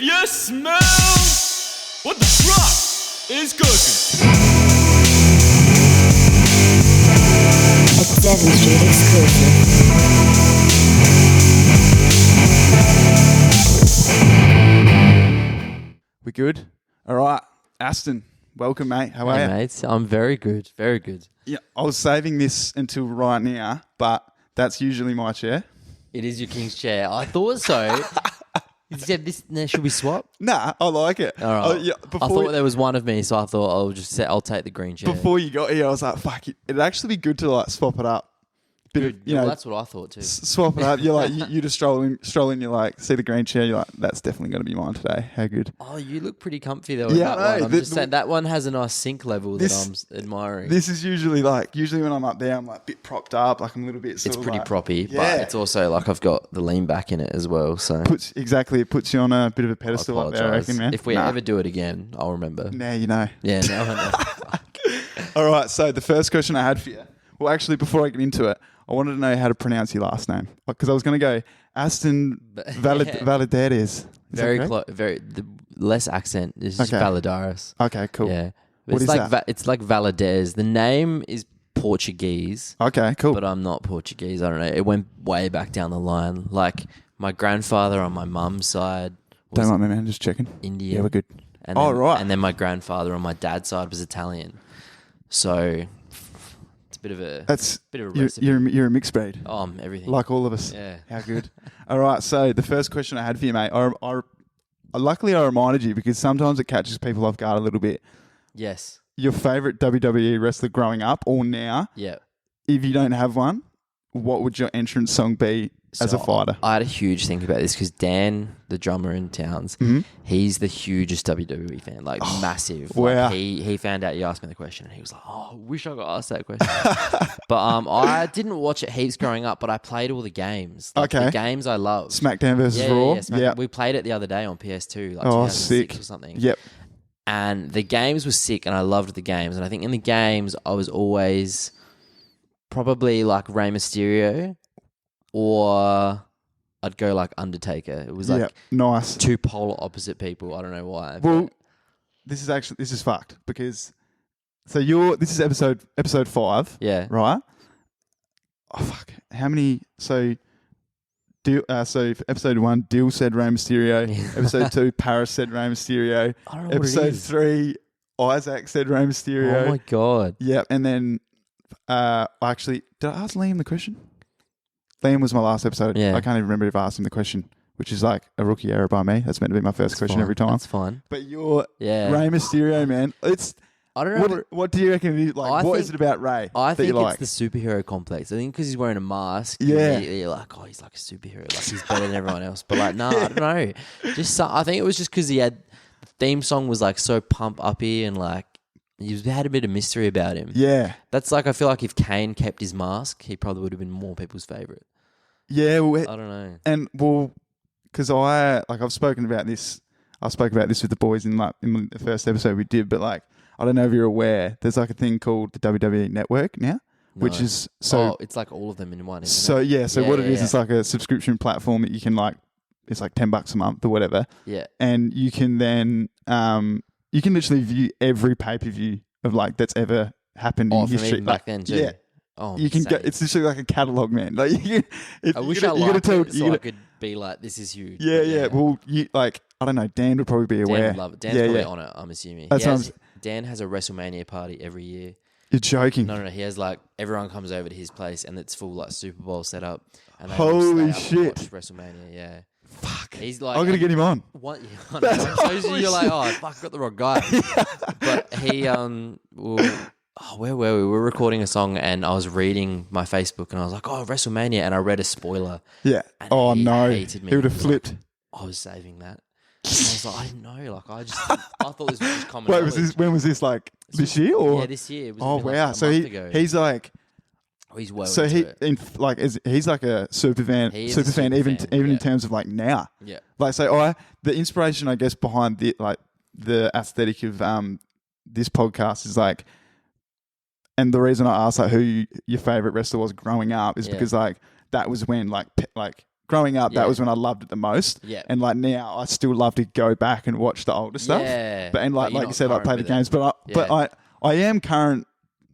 If you smell what the truck is cooking. A Devon Street exclusive. We good? All right. Aston, welcome, mate. How are Hey, you? mates. I'm very good. Very good. Yeah, I was saving this until right now, but that's usually my chair. It is your king's chair. I thought so. You said this should we swap? Nah, I like it. All right. Oh, yeah, I thought there was one of me, so I thought I'll take the green chair. before you got here, I was like, fuck it. It'd actually be good to like swap it up. Bit of, Well, that's what I thought too. swap it up. You're like, you just stroll in, you're like, see the green chair, you're like, that's definitely going to be mine today. How good. Oh, you look pretty comfy though. Yeah, That I know. one. I'm just saying that one has a nice sync level that I'm admiring. This is usually when I'm up there, I'm like a bit propped up, like I'm a little bit sort It's of pretty like, proppy, yeah. but it's also like I've got the lean back in it as well. So It puts you on a bit of a I pedestal up there, I apologise. reckon, man. If we ever do it again, I'll remember. Now you know. Yeah, now I know. Fuck. All right, so the first question I had for you, well, actually, before I get into it, I wanted to know how to pronounce your last name because I was going to go Aston Valladares. Is Very that close. Less accent. It's just Okay. Valladares. Okay, cool. Yeah. What It's is like that? It's like Valladares. The name is Portuguese, Okay, cool. but I'm not Portuguese. I don't know. It went way back down the line. Like my grandfather on my mum's side was Don't mind me, man. Just checking. Indian. Yeah, we're good. And Oh, then, right. And then my grandfather on my dad's side was Italian. So it's a bit of a recipe. You're a mixed breed, Everything. like all of us. Yeah. How good. All right, so the first question I had for you, mate. Luckily, I reminded you because sometimes it catches people off guard a little bit. Yes. Your favorite WWE wrestler growing up or now? Yeah. If you don't have one, what would your entrance song be as a So fighter? I had a huge think about this because Dan, the drummer in Towns, he's the hugest WWE fan, like massive. wow. Like he found out you asked me the question and he was like, "Oh, I wish I got asked that question." But I didn't watch it heaps growing up, but I played all the games. Like, Okay. the games I love. SmackDown versus Raw? SmackDown. We played it the other day on PS2, like Oh, 2006 sick. or something. Yep. And the games were sick, and I loved the games. And I think in the games, I was always probably like Rey Mysterio, or I'd go like Undertaker. It was like Yep. Nice. two polar opposite people. I don't know why. Well, this is fucked because this is episode 5, yeah. right? Oh fuck! How many? So for episode 1, Dill said Rey Mysterio. Episode 2, Paris said Rey Mysterio. I don't know Episode what it is. 3, Isaac said Rey Mysterio. Oh my god. Yep, and then actually, did I ask Liam the question? Liam was my last episode. Yeah. I can't even remember if I asked him the question, which is like a rookie error by me. That's meant to be my first question Fine. every time. That's fine. But you're Yeah. Rey Mysterio, man. I don't know. What do you reckon? What is it about Ray I that think you like? it's the superhero complex. I think because he's wearing a mask, Yeah. you're like, oh, he's like a superhero, like he's better than everyone else. But like, no, I don't know. I think it was just because the theme song was like so pump uppy and like he had a bit of mystery about him. Yeah, That's like I feel like if Kane kept his mask, he probably would have been more people's favorite. yeah. Well, I don't know. and because I've spoken about this. I spoke about this with the boys in the first episode we did, but like I don't know if you're aware. There's like a thing called the WWE Network now, which No. is so. it's like all of them in one. So Isn't it? yeah, so Yeah, what it yeah, is, it's like a subscription platform that you can like. It's like $10 a month or whatever, Yeah. and you can then you can literally view every pay-per-view of like that's ever happened in From history. even back then too. Yeah, Oh, you can go. insane. It's literally like a catalog, man. Like I wish I liked it so I could be like, this is huge. Yeah, But yeah. Well, I don't know. Dan would probably be Dan aware. would love it. Dan's yeah, probably yeah. on it, I'm assuming. That's what Dan has a WrestleMania party every year. You're joking. No. He has like, everyone comes over to his place and it's full like Super Bowl setup. And they Holy all stay up and shit. watch WrestleMania, yeah. Fuck. He's like, I'm gonna get him on. What? So you're like, oh, fuck, I got the wrong guy. But he, where were we? We were recording a song and I was reading my Facebook and I was like, oh, WrestleMania. And I read a spoiler. Yeah. And Oh he no. hated me. He would have He was like, flipped. I was saving that. And I was like, I didn't know. Like, I thought this was just common Wait, knowledge. when was this? Like this year or? Yeah, this year. It was Oh been, like, wow. a So month ago. he's like. Oh, he's well So into it. he's like a super fan. He is a Super fan, super even fan, even in yeah. terms of like now. Yeah. Like so, the inspiration I guess behind the aesthetic of this podcast is like, and the reason I asked like who your favorite wrestler was growing up is Yeah. because like that was when like growing up, Yeah. that was when I loved it the most. Yeah. And like now, I still love to go back and watch the older stuff. Yeah. But and But you're like you not said, like current play the with it. games. But I am current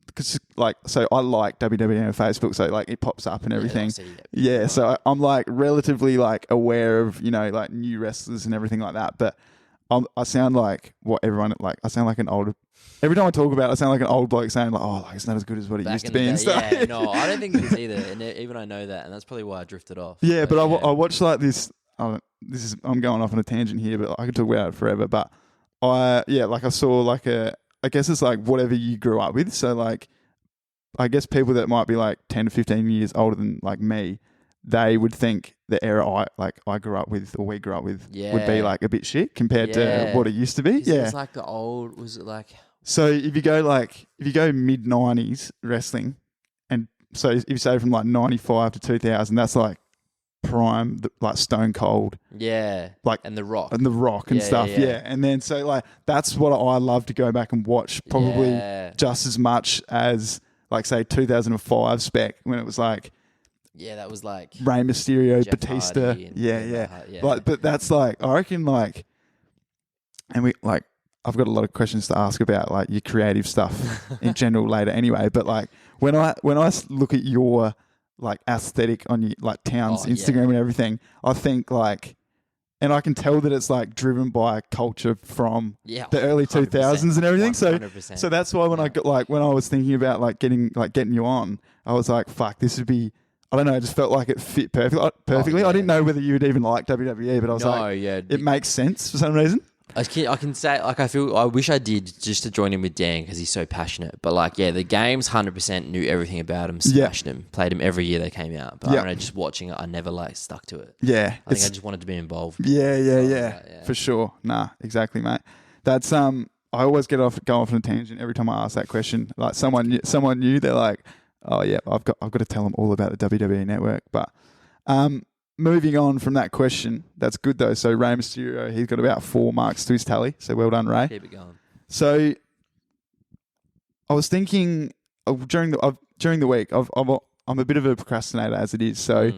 because like so I like WWE on Facebook, so like it pops up and everything. Yeah. So I'm like relatively like aware of like new wrestlers and everything like that. But I sound like what everyone like. I sound like an older. Every time I talk about it, I sound like an old bloke saying like, "Oh, like it's not as good as what it Back used to in be." the And day, stuff. yeah, no, I don't think it is either, and even I know that, and that's probably why I drifted off. Yeah, but I watched like this. I'm going off on a tangent here, but I could talk about it forever. But I saw like I guess it's like whatever you grew up with. So like, I guess people that might be like 10 to 15 years older than like me, they would think the era I grew up with or we grew up with would be like a bit shit compared to what it used to be. Yeah, it was like the old. Was it like? So if you go mid 90s wrestling, and so if you say from like 95 to 2000, that's like prime, like Stone Cold. Yeah. Like and The Rock. And stuff. Yeah. And then so like that's what I love to go back and watch probably just as much as like say 2005 spec when it was like that was like Rey Mysterio, Jeff Batista. Hardy and Yeah. yeah. Like, but that's like I reckon like, and we like. I've got a lot of questions to ask about like your creative stuff in general later anyway. But like when I look at your like aesthetic on your like Town's Instagram and everything, I think like, and I can tell that it's like driven by culture from the early 2000s and everything. 100%. So that's why when I got like when I was thinking about like getting you on, I was like, fuck, this would be. I don't know. I just felt like it fit perfectly. I didn't know whether you would even like WWE, but I was it makes sense for some reason. I can say, like, I wish I did just to join in with Dan because he's so passionate. But, like, the games 100% knew everything about him, smashed him, played him every year they came out. But I mean, just watching it, I never, like, stuck to it. Yeah. I think I just wanted to be involved. Yeah. For sure. Nah, exactly, mate. That's, I always go off on a tangent every time I ask that question. Like, someone new, they're like, oh, yeah, I've got to tell them all about the WWE Network. But, moving on from that question, that's good though. So Rey Mysterio, he's got about 4 marks to his tally. So well done, Ray. Keep it going. So I was thinking during the week, I'm a bit of a procrastinator as it is. So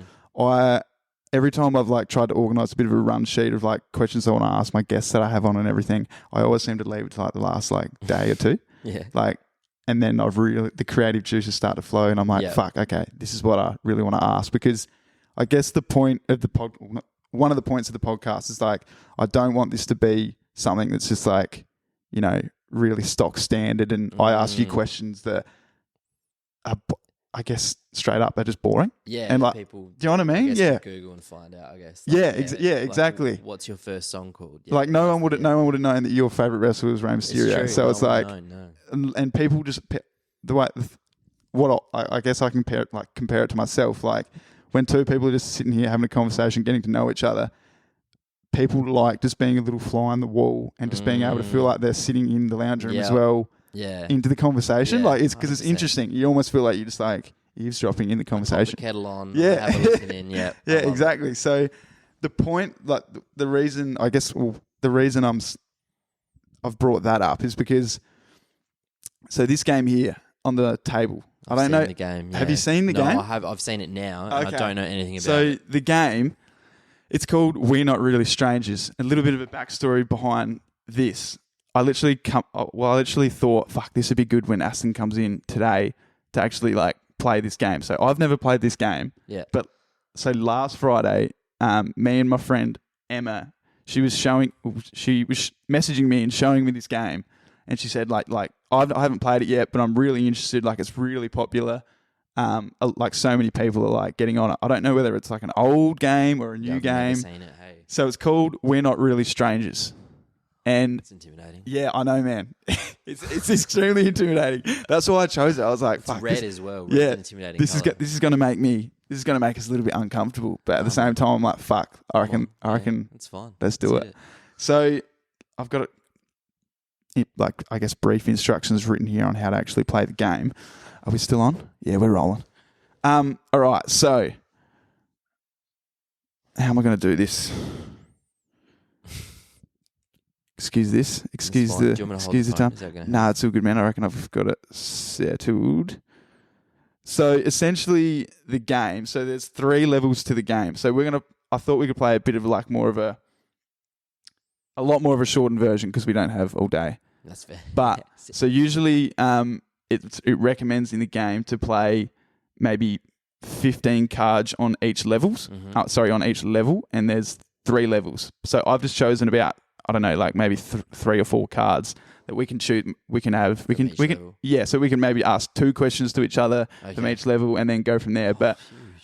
every time I've like tried to organise a bit of a run sheet of like questions I want to ask my guests that I have on and everything, I always seem to leave it to like the last like day or two. Yeah. Like, and then the creative juices start to flow, and I'm like, fuck, okay, this is what I really want to ask because. I guess the point of one of the points of the podcast is like, I don't want this to be something that's just like, really stock standard. And I ask you questions that are, I guess, straight up, they're just boring. Yeah. And like, people, do you know what I mean? Yeah. Google and find out, I guess. Like, like, exactly. What's your first song called? Yeah, like no one would have known that your favorite wrestler was Rey Mysterio. So it's like, and people just I guess I compare it to myself. Like, when two people are just sitting here having a conversation, getting to know each other, people like just being a little fly on the wall and just being able to feel like they're sitting in the lounge room as well into the conversation. Like it's because it's interesting. You almost feel like you're just like eavesdropping in the conversation. Put the kettle on. Have a listen in. Yeah. Yeah, exactly. So the point, like the reason, I guess, the reason I've brought that up is because so this game here on the table. I don't know. The game, Have you seen the game? No, I have. I've seen it now, and I don't know anything about it. So the game, it's called We're Not Really Strangers. A little bit of a backstory behind this. I literally thought, fuck, this would be good when Aston comes in today to actually like play this game. So I've never played this game. Yeah. But so last Friday, me and my friend Emma, she was messaging me and showing me this game. And she said, like I haven't played it yet, but I'm really interested. Like, it's really popular. Like, so many people are like getting on it. I don't know whether it's like an old game or a new game. I've never seen it. Hey. So it's called We're Not Really Strangers. And it's intimidating. Yeah, I know, man. it's extremely intimidating. That's why I chose it. I was like, it's fuck. Red as well. Yeah, intimidating. This is going to make us a little bit uncomfortable. But at the same time, I'm like, fuck. I reckon. It's fine. Let's do it. So I've got like, I guess, brief instructions written here on how to actually play the game. Are we still on? Yeah, we're rolling. All right, so how am I going to do this? Excuse this. Excuse the time. Nah, it's all good, man. I reckon I've got it settled. So essentially the game, so there's 3 levels to the game. So I thought we could play a bit of like a lot more of a shortened version because we don't have all day. That's fair. But so usually it recommends in the game to play maybe 15 cards on each levels. On each level, and there's 3 levels. So I've just chosen about, I don't know, like maybe 3 or 4 cards that we can shoot. We can have. We can. Yeah. So we can maybe ask 2 questions to each other from each level, and then go from there. But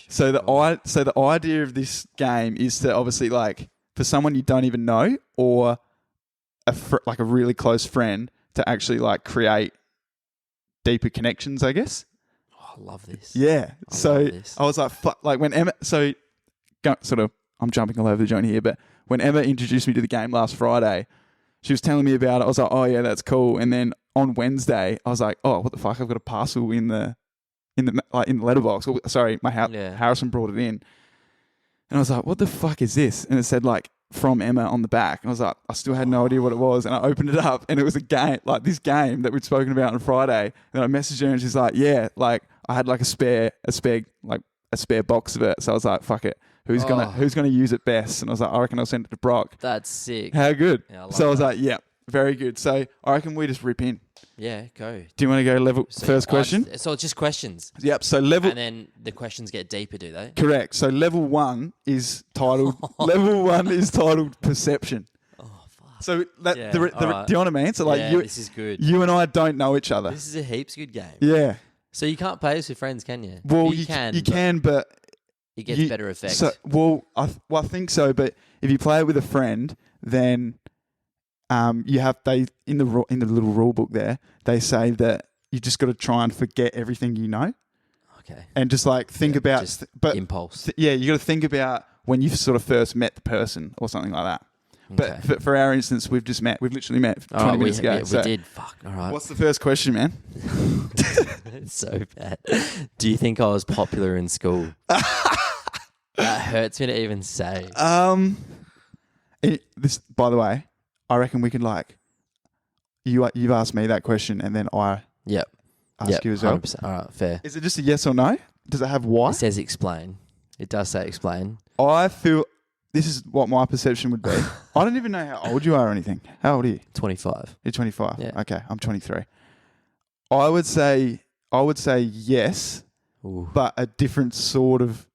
so the idea of this game is to obviously like for someone you don't even know or like a really close friend to actually like create deeper connections, I guess. I love this. Yeah. I was like, fuck, like when Emma, I'm jumping all over the joint here, but when Emma introduced me to the game last Friday, she was telling me about it. I was like, oh yeah, that's cool. And then on Wednesday, I was like, oh, what the fuck? I've got a parcel in the letterbox. Oh, sorry, Harrison brought it in. And I was like, what the fuck is this? And it said like from Emma on the back. And I was like, I still had no idea what it was. And I opened it up and it was a game, like this game that we'd spoken about on Friday. And I messaged her and she's like, yeah, like I had like a spare box of it. So I was like, fuck it. Who's gonna use it best? And I was like, I reckon I'll send it to Brock. That's sick. How good? Yeah, I was like, yeah, very good. So I reckon we just rip in. Yeah, go. Do you want to go first question? So it's just questions. Yep. So level, and then the questions get deeper, do they? Correct. So level 1 is titled perception. Oh fuck. So that Yeah, do you know what I mean? So like this is good. You and I don't know each other. This is a heaps good game. Yeah. So you can't play this with friends, can you? Well, you can, but it gets better effect. So, I think so. But if you play it with a friend, then you have in the little rule book there, they say that you just got to try and forget everything you know. Okay. And just like think about, impulse. You got to think about when you sort of first met the person or something like that. Okay. But for our instance, we've literally met 20 minutes ago. We did. Fuck. All right. What's the first question, man? It's so bad. Do you think I was popular in school? That hurts me to even say. This, by the way, I reckon we could like you've asked me that question and then I ask you as well. 100%. All right, fair. Is it just a yes or no? Does it have why? It says explain. It does say explain. I feel this is what my perception would be. I don't even know how old you are or anything. How old are you? 25. You're 25. Yeah. Okay, I'm 23. I would say yes, Ooh. but a different sort of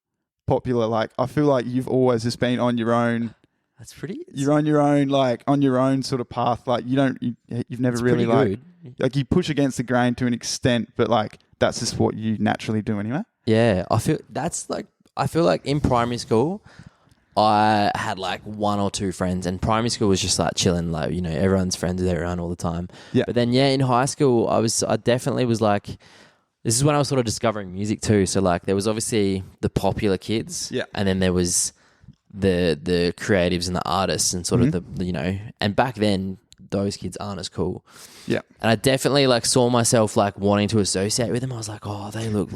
popular. Like I feel like you've always just been on your own. That's pretty. You're on your own, like on your own sort of path. Like you've never really like good. You push against the grain to an extent, but like that's just what you naturally do anyway. Yeah, I feel like in primary school, I had like 1 or 2 friends, and primary school was just like chilling, like everyone's friends with everyone all the time. Yeah. But then in high school, I definitely was like, this is when I was sort of discovering music too. So like there was obviously the popular kids, and then there was the creatives and the artists and sort of the and back then those kids aren't as cool. Yeah. And I definitely like saw myself like wanting to associate with them. I was like, oh, they look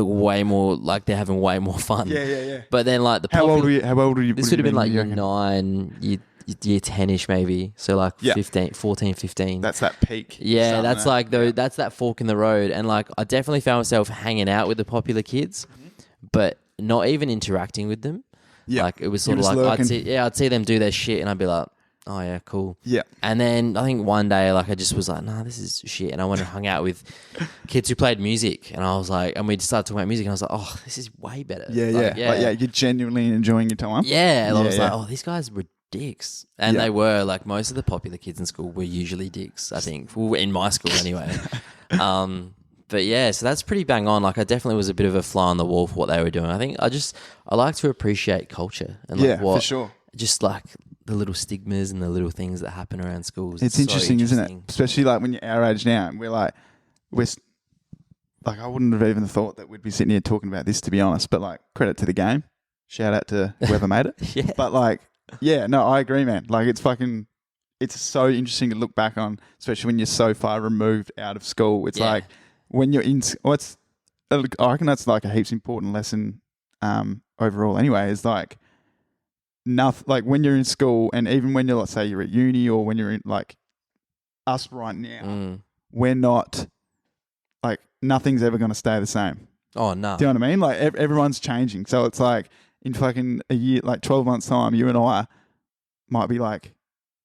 way more like they're having way more fun. Yeah. But then like How old were you? This would have been like year 9, year 10ish maybe. So like 14, 15. That's that peak. Yeah, that's like that's that fork in the road. And like I definitely found myself hanging out with the popular kids, but not even interacting with them. Yeah. Like it was sort of like I'd see them do their shit and I'd be like, oh yeah, cool. Yeah. And then I think one day like I just was like, nah, this is shit. And I went and hung out with kids who played music, and I was like, and we just started talking about music, and I was like, oh, this is way better. Yeah. You're genuinely enjoying your time. Yeah. And I was like, oh, these guys were dicks. And they were like, most of the popular kids in school were usually dicks, I think. Well, in my school anyway. But yeah, so that's pretty bang on. Like I definitely was a bit of a fly on the wall for what they were doing. I think I like to appreciate culture and like for sure. Just like the little stigmas and the little things that happen around schools. It's interesting, isn't it? Especially like when you're our age now, and we're like I wouldn't have even thought that we'd be sitting here talking about this, to be honest. But like, credit to the game, shout out to whoever made it. Yeah. But like, yeah, no, I agree, man. Like, it's so interesting to look back on, especially when you're so far removed out of school. It's like when you're in. I reckon that's like a heaps important lesson overall. Anyway, is like. Nothing like when you're in school, and even when let's say you're at uni, or when you're in like us right now, we're not like nothing's ever going to stay the same. Oh, no. Do you know what I mean? Like everyone's changing. So it's like in fucking a year, like 12 months time, you and I might be like,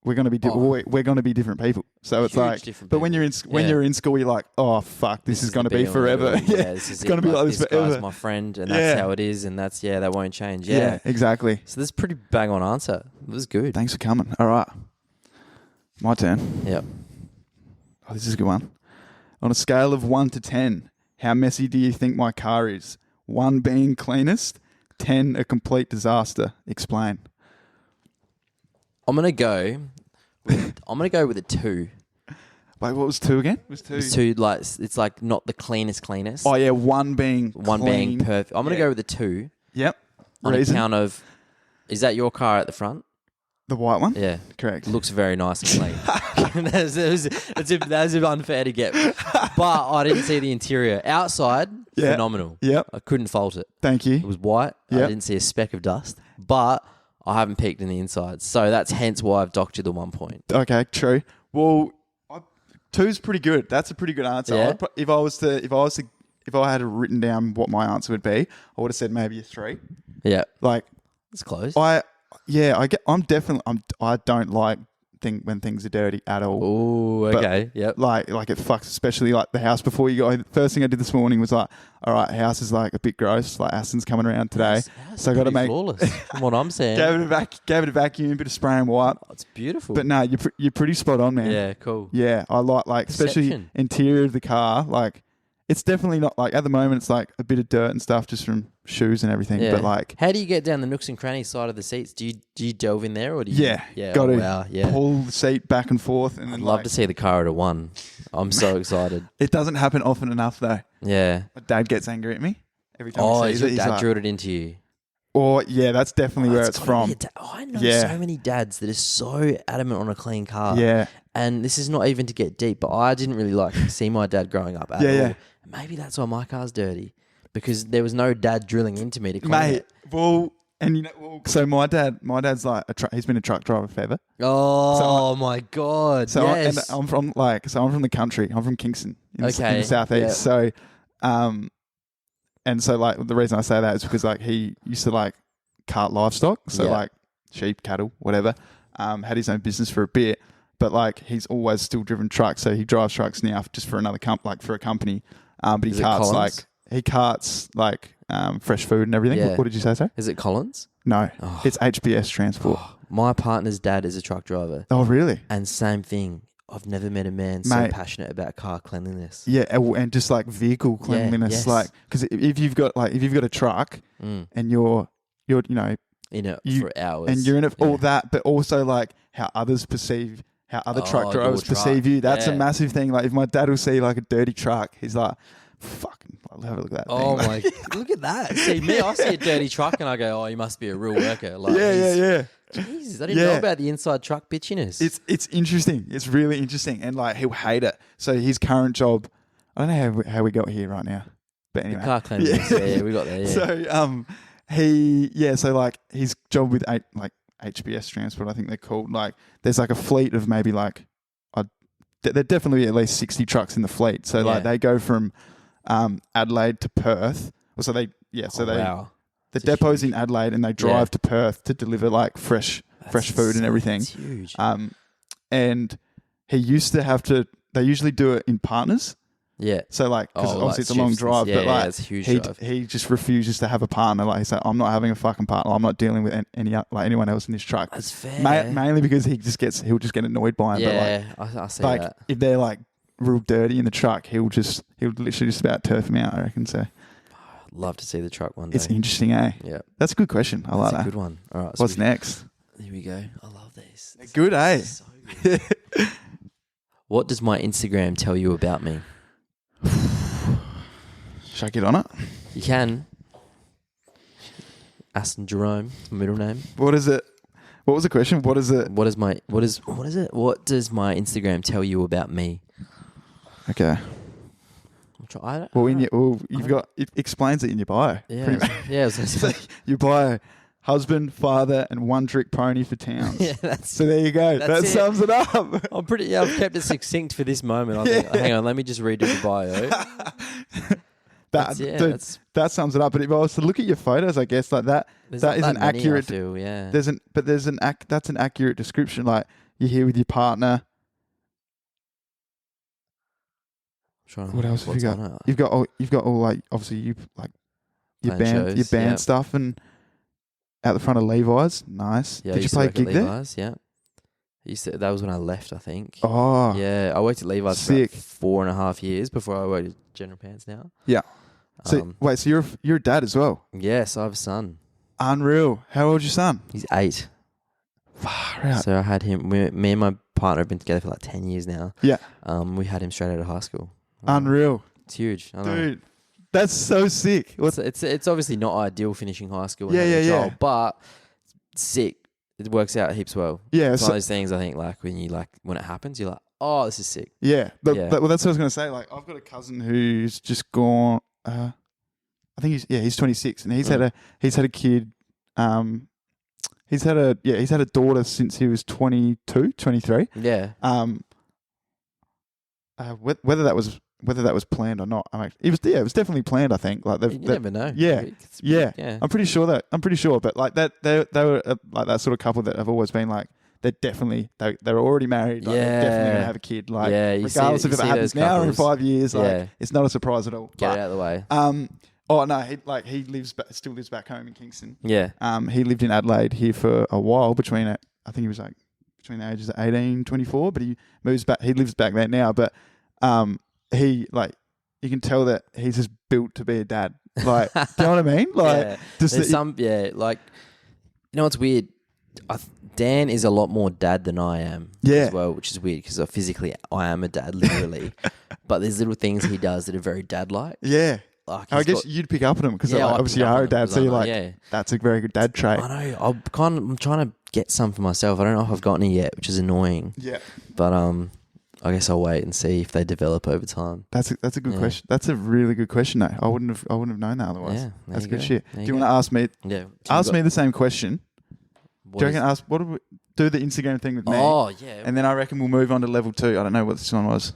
we're going to be we're going to be different people. So it's Huge like, different but when people. you're in school, you're like, oh fuck, this is going to be the forever. be all and Yeah, this is it's going to be like this forever. Guy's my friend, and that's how it is, and that's that won't change. Yeah, exactly. So this is a pretty bang on answer. It was good. Thanks for coming. All right, my turn. Yep. Oh, this is a good one. On a scale of 1 to 10, how messy do you think my car is? 1 being cleanest, 10 a complete disaster. Explain. I'm gonna go with a 2. Wait, what was 2 again? It was 2. It's 2 like it's like not the cleanest. Oh yeah, 1 being being clean. perfect. I'm gonna go with a 2 Yep. on account of. Is that your car at the front? The white one? Yeah, Correct. looks very nice and clean. That's unfair to get, but I didn't see the interior. Outside, phenomenal. Yep. I couldn't fault it. Thank you. It was white. Yep. I didn't see a speck of dust, but I haven't peeked in the inside, so that's hence why I've docked you the 1 point. Okay, true. Well, 2's pretty good. That's a pretty good answer. Yeah? If I had written down what my answer would be, I would have said maybe a 3. Yeah, Like it's close. I don't like when things are dirty at all. Oh, okay. Yep. Like it fucks, especially like the house before you go. First thing I did this morning was like, all right, house is like a bit gross. Like Aston's coming around today, so I got to make flawless. From what I'm saying, gave it a vacuum, a bit of spray and wipe. Oh, it's beautiful. But no, you're pretty spot on, man. Yeah, cool. Yeah, I like especially Perception. interior of the car. Like it's definitely not like at the moment. It's like a bit of dirt and stuff just from shoes and everything. Yeah. But like, how do you get down the nooks and crannies side of the seats? Do you delve in there or do you? yeah, Oh, got to wow, yeah. pull the seat back and forth. And I'd then love to see the car at a 1. I'm so excited. It doesn't happen often enough though. Yeah. My dad gets angry at me every time Oh, he is sees your it. He's dad like, drilled it into you? or yeah, that's definitely where it's gotta from. be I know Yeah. so many dads that are so adamant on a clean car. Yeah, And this is not even to get deep, but I didn't really like see my dad growing up at Yeah, all. yeah. Maybe that's why my car's dirty. Because there was no dad drilling into me to clean mate. it. Well, and you know, so my dad's like he's been a truck driver forever. Oh my god! So yes. I'm from the country. I'm from Kingston in the Okay, southeast. yeah. So, and so like the reason I say that is because like he used to like cart livestock, so Yeah. like sheep, cattle, whatever. Had his own business for a bit, but like he's always still driven trucks. So he drives trucks now just for another for a company. But he Is it carts Collins? fresh food and everything. Yeah. What did you say, sir? Is it Collins? No, it's HBS Transport. My partner's dad is a truck driver, Oh, really? and same thing. I've never met a man so Mate. passionate about car cleanliness. Yeah, and just like vehicle cleanliness, yes. like because if you've got a truck and you're you know In it You- for hours, and you're in it Yeah. all that, but also like how others perceive how other truck your drivers truck. perceive you. That's a Yeah. massive thing. Like if my dad will see like a dirty truck, he's like, "Fucking, I'll have a look at that." Oh thing. my! Look at that. See me, I see a dirty truck and I go, "Oh, you must be a real worker." Like, yeah. Jesus, I didn't know about the inside truck bitchiness. It's interesting. It's really interesting, and like he'll hate it. So his current job, I don't know how we got here right now, but anyway, car cleanliness. Yeah, we got there. Yeah. So like his job with HBS Transport, I think they're called. Like there's like a fleet of maybe like there definitely at least 60 trucks in the fleet. So like they go from Adelaide to Perth. So Wow. the depot's in Adelaide and they drive to Perth to deliver like fresh food and everything. That's huge. And he used to have to. They usually do it in partners. Yeah. So like, because Oh, obviously like it's a long shifts and- drive, yeah, but like yeah, it's a huge drive. he just refuses to have a partner. Like he's like, I'm not having a fucking partner. I'm not dealing with anyone else in this truck. That's fair. Mainly because he'll just get annoyed by him. Yeah, But I see like that. if they're like real dirty in the truck, he'll literally just about turf him out. I reckon. So Love to see the truck one day. it's interesting, eh? Yeah. That's a good question. I like That's a that. good one. All right. so What's next? Here we go. I love these. It's Good, eh? so good. What does my Instagram tell you about me? Should I get on it? You can. Aston Jerome, my middle name. What is it? What was the question? What is it? What is it? What does my Instagram tell you about me? Okay. I don't, Well, you've got it explains it in your bio. yeah, pretty much. yeah. I was gonna say, Your bio: husband, father, and one-trick pony for towns. yeah, that's. So there you go. That's That it. sums it up. I'm pretty. Yeah, I've kept it succinct for this moment. I think. Hang on, let me just redo the bio. That sums it up. But if I was to look at your photos, I guess like that There's that not is that an many, accurate. I feel, yeah. That's an accurate description. Like you're here with your partner. What else have you got? You've got all like obviously you like your Playing shows, band stuff and out the front of Levi's. Nice. Yeah, Did you play a gig there? Levi's, yeah. That was when I left, I think. Oh, Yeah, I worked at Levi's sick. for about 4.5 years before I worked at General Pants now. Yeah. So wait, so you're a dad as well? Yes, I have a son. Unreal. How old's your son? He's 8. Far out. So I had him. Me and my partner have been together for like 10 years now. Yeah. We had him straight out of high school. Unreal. It's huge. I know. Dude, that's so sick. It's obviously not ideal finishing high school. Yeah, and having a yeah, child, yeah. But it's sick. It works out heaps well. Yeah. It's one of those things I think like when it happens, you're like, oh, this is sick. Yeah. Yeah. Well, that's what I was going to say. Like, I've got a cousin who's just gone. I think he's 26, and he's had a kid. He's had a daughter since he was 22, 23. Yeah. Whether that was planned or not, it was definitely planned. I think like You never know. Yeah, yeah. Yeah. I'm pretty sure, but like that they were like that sort of couple that have always been like they're already married. Like, they're definitely gonna have a kid. Like regardless if it happens now or in 5 years, like it's not a surprise at all. Get it out of the way. Oh no, he still lives back home in Kingston. Yeah. He lived in Adelaide here for a while between I think he was like between the ages of 18, 24, but he moves back. He lives back there now, but he like you can tell that he's just built to be a dad. Like, do you know what I mean? Like, like you know what's weird? Dan is a lot more dad than I am as well, which is weird because physically I am a dad, literally. But there's little things he does that are very dad-like. Yeah. Like I guess you'd pick up on him because obviously you are a dad, so you're like, that's a very good dad trait. I know. I'm trying to get some for myself. I don't know if I've gotten it yet, which is annoying. Yeah. But I guess I'll wait and see if they develop over time. That's a good question. That's a really good question, though. I wouldn't have known that otherwise. Yeah, that's good shit. Do you want to ask me? Yeah. Ask me the same question. Do you reckon what do we do the Instagram thing with me? Oh yeah. And then I reckon we'll move on to level 2. I don't know what this one was.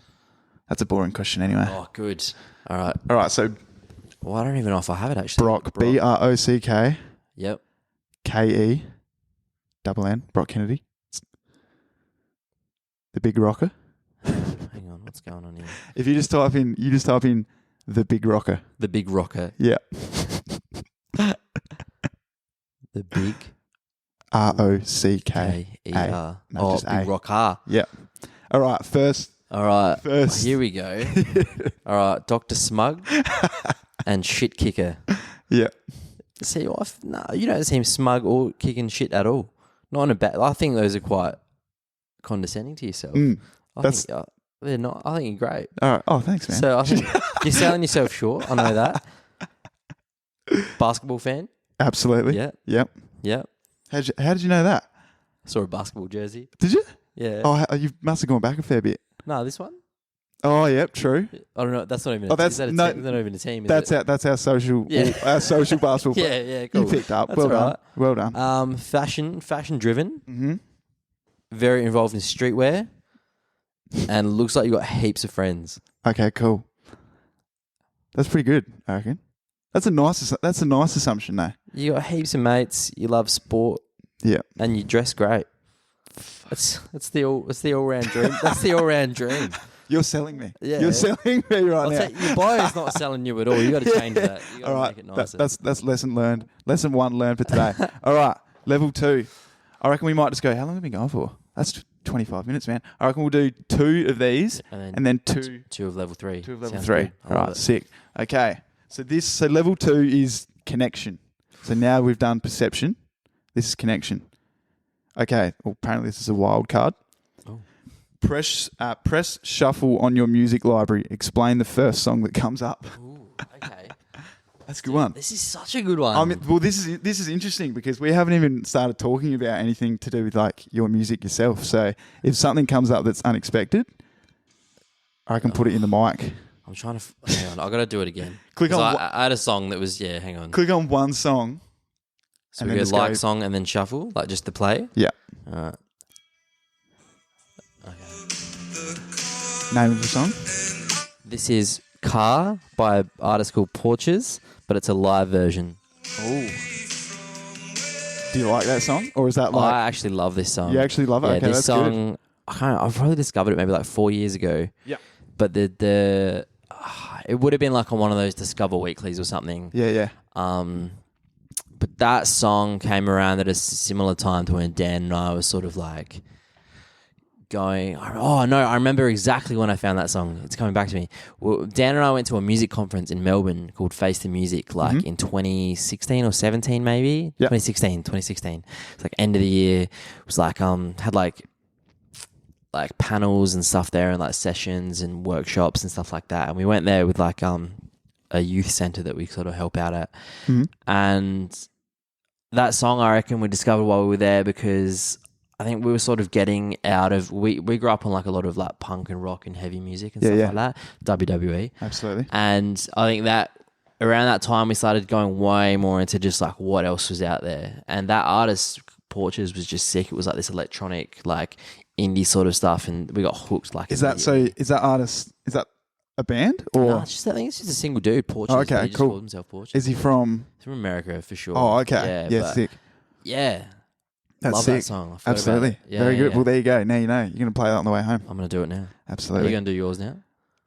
That's a boring question anyway. Oh, good. All right. All right. So. Well, I don't even know if I have it actually. Brock. BROCK. Yep. KE. Double N. Brock Kennedy. The Big Rocker. Hang on, what's going on here? If you just type in the Big Rocker. The Big Rocker. Yeah. The Big ROCKER. No, just Big Rocker. Yeah. All right. First. Here we go. All right, Dr. Smug and Shit Kicker. Yeah. See, no, you don't seem smug or kicking shit at all. Not in a bad. I think those are quite condescending to yourself. I think they're not. I think you're great. All right. Oh, thanks, man. So I think you're selling yourself short. I know that. Basketball fan? Absolutely. Yeah. Yep. How did you know that? Saw a basketball jersey. Did you? Yeah. Oh, you must have gone back a fair bit. No, this one. Oh, yep, true. I don't know. That's not even. That's not even a team. That's our social. Yeah. Our social basketball. Yeah, cool. You picked up. That's Well done. right. Well done. Fashion driven. Mm-hmm. Very involved in streetwear, and looks like you got heaps of friends. Okay, cool. That's pretty good, I reckon. That's a nice assumption, though. You got heaps of mates. You love sport. Yeah. And you dress great. That's the all round dream. That's the all round dream. You're selling me. Yeah. You're selling me right now. Your bio's not selling you at all. You got to change that. You got to make it nicer. That's lesson learned. Lesson 1 learned for today. All right, level 2. I reckon we might just go. How long have we been going for? That's 25 minutes, man. I reckon we'll do 2 of these and then two of level 3. 2 of level Sounds 3. good. All right, sick. Okay, so level 2 is connection. So now we've done perception. This is connection. Okay. Well, apparently this is a wild card. Oh. Press shuffle on your music library. Explain the first song that comes up. Ooh, okay. That's a good one. This is such a good one. This is interesting because we haven't even started talking about anything to do with like your music yourself. So if something comes up that's unexpected, I can put it in the mic. I'm trying to. Hang on, I got to do it again. I had a song that was hang on. Click on one song. So we go like song and then shuffle, like just the play. Yeah. All right. Okay. Name of the song? This is Car by an artist called Porches, but it's a live version. Oh. Do you like that song? Or is that like... I actually love this song. You actually love it? Yeah, Okay, this that's song, I've probably discovered it maybe like 4 years ago. Yeah. But it would have been like on one of those Discover Weeklies or something. Yeah. But that song came around at a similar time to when Dan and I was sort of like going, oh no, I remember exactly when I found that song. It's coming back to me. Well, Dan and I went to a music conference in Melbourne called Face the Music, like in 2016 or 17 maybe. Yep. 2016. It's like end of the year. It was like had like panels and stuff there and like sessions and workshops and stuff like that. And we went there with like a youth centre that we sort of help out at. And that song, I reckon, we discovered while we were there because I think we were sort of getting out of... We grew up on like a lot of like punk and rock and heavy music and stuff like that. WWE. Absolutely. And I think that around that time we started going way more into just like what else was out there. And that artist, Porches, was just sick. It was like this electronic, like indie sort of stuff, and we got hooked. Like, Is that a band? Or No, I think it's just a single dude, Porches. Okay, He just cool. called himself Porches. is he from... He's from America for sure. Oh, okay. Yeah, but- sick. Yeah. That's Love sick. that song. I forgot about Absolutely. it. Yeah, Very yeah, good. yeah. Well, there you go. Now you know. You're going to play that on the way home. I'm going to do it now. Are Absolutely. you going to do yours now?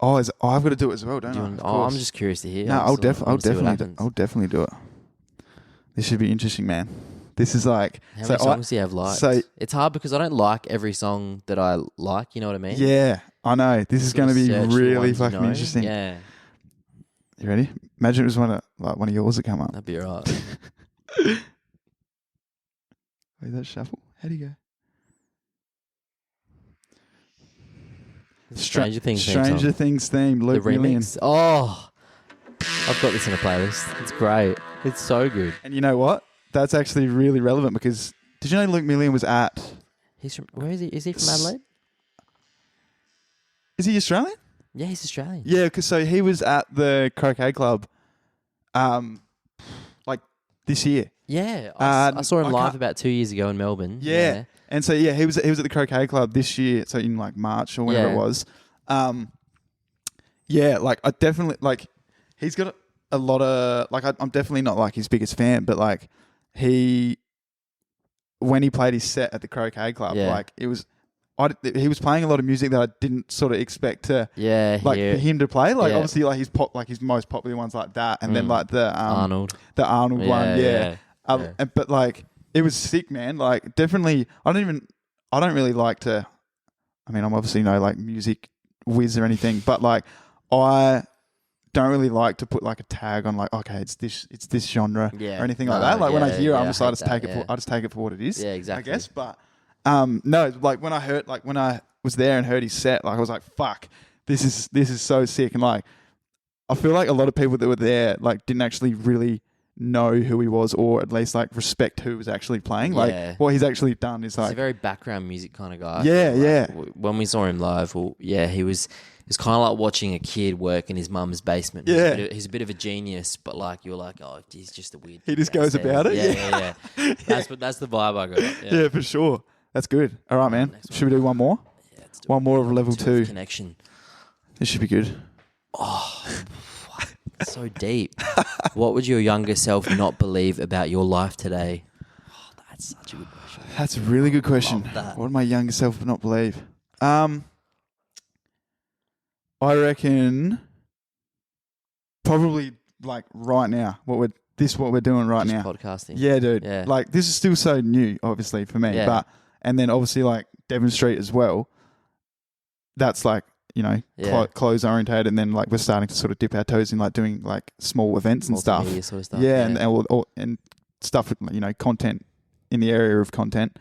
I've got to do it as well, don't Do you I? want, Of I'm course. just curious to hear. No, I'll definitely do it. This should be interesting, man. This is like... How many songs do you have liked? So, It's hard because I don't like every song that I like. You know what I mean? yeah, I know. This is Sort going to of be search the really ones you fucking know. interesting. Yeah, You ready? Imagine it was one of yours that come up. that'd be alright. Wait, that shuffle? How do you go? Stranger Things theme Stranger song. Things theme. The Luke Million. remix. Oh, I've got this in a playlist. It's great. It's so good. And you know what? That's actually really relevant because did you know Luke Million was at... He's from... Where is he? Is he from Adelaide? Is he Australian? Yeah, he's Australian. Yeah, because so he was at the Croquet Club like this year. Yeah, I saw him I live can't- about 2 years ago in Melbourne. Yeah. And so he was at the Croquet Club this year, so in like March or whenever Yeah. it was. Yeah, like I definitely like he's got a lot of like I'm definitely not like his biggest fan, but like when he played his set at the Croquet Club, Yeah. like he was playing a lot of music that I didn't sort of expect to Yeah, like yeah. for him to play. Like Yeah. obviously like his most popular ones like that, and then like the Arnold. the Arnold one, yeah. Yeah. But like it was sick, man. Like definitely, I don't really like to. I mean, I'm obviously no like music whiz or anything, but like I don't really like to put like a tag on like okay, it's this genre Yeah. or anything like No, that. Like when I yeah, hear it, yeah, I'm just I I hate just take that, it yeah. I just take it for what it is. Yeah, exactly. I guess, but no, like when I was there and heard his set, like I was like, fuck, this is so sick, and like I feel like a lot of people that were there like didn't actually really know who he was, or at least like respect who was actually playing. Yeah. Like what he's actually done is He's like a very background music kind of guy. I Yeah, feel like. yeah. When we saw him live, he was kind of like watching a kid work in his mum's basement. Yeah. He's a bit of a genius, but like you're like, oh, he's just a weird. He kid just goes downstairs. about it? Yeah. That's the vibe I got. Yeah. yeah, for sure. That's good. All right, man. Next Should we do one more? Yeah, let's do One more of level Two of 2. connection. This should be good. So deep. What would your younger self not believe about your life today? Oh, that's such a good question. That's a really good question. Love that. What would my younger self not believe? I reckon probably like right now. What we're doing right Just now. podcasting. Yeah, dude. Yeah. Like this is still so new, obviously for me. Yeah. But and then obviously like Devon Street as well. That's like Yeah. clothes orientated, and then like we're starting to sort of dip our toes in like doing like small events and stuff. Multimedia sort of stuff. Yeah, and stuff with content in the area of content.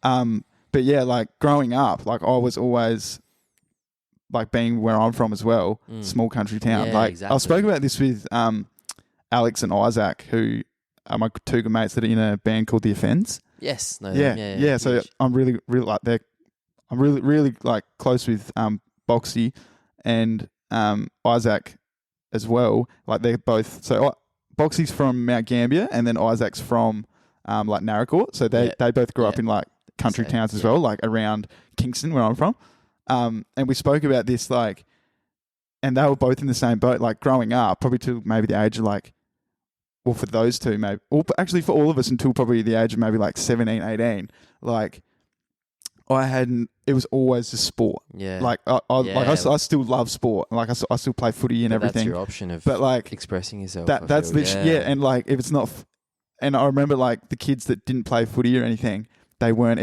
But yeah, like growing up, like I was always like being where I'm from as well, small country town. Yeah, like exactly. I spoke about this with Alex and Isaac, who are my two good mates that are in a band called The Offends. Yes. No, Yeah. So huge. I'm really like I'm really like close with Boxy and Isaac as well. Like they're both Boxy's from Mount Gambier, and then Isaac's from like Narracourt. So they both grew up in like country Same, towns as well, like around Kingston where I'm from. And we spoke about this like and they were both in the same boat. Like growing up, probably to maybe the age of like, well, for those two, maybe, or actually for all of us until probably the age of maybe like 17, 18, like it was always just sport. Yeah. Like I still love sport. Like I still play footy and everything. That's your option of but like expressing yourself. that's literally, and like if it's not, and I remember like the kids that didn't play footy or anything, they weren't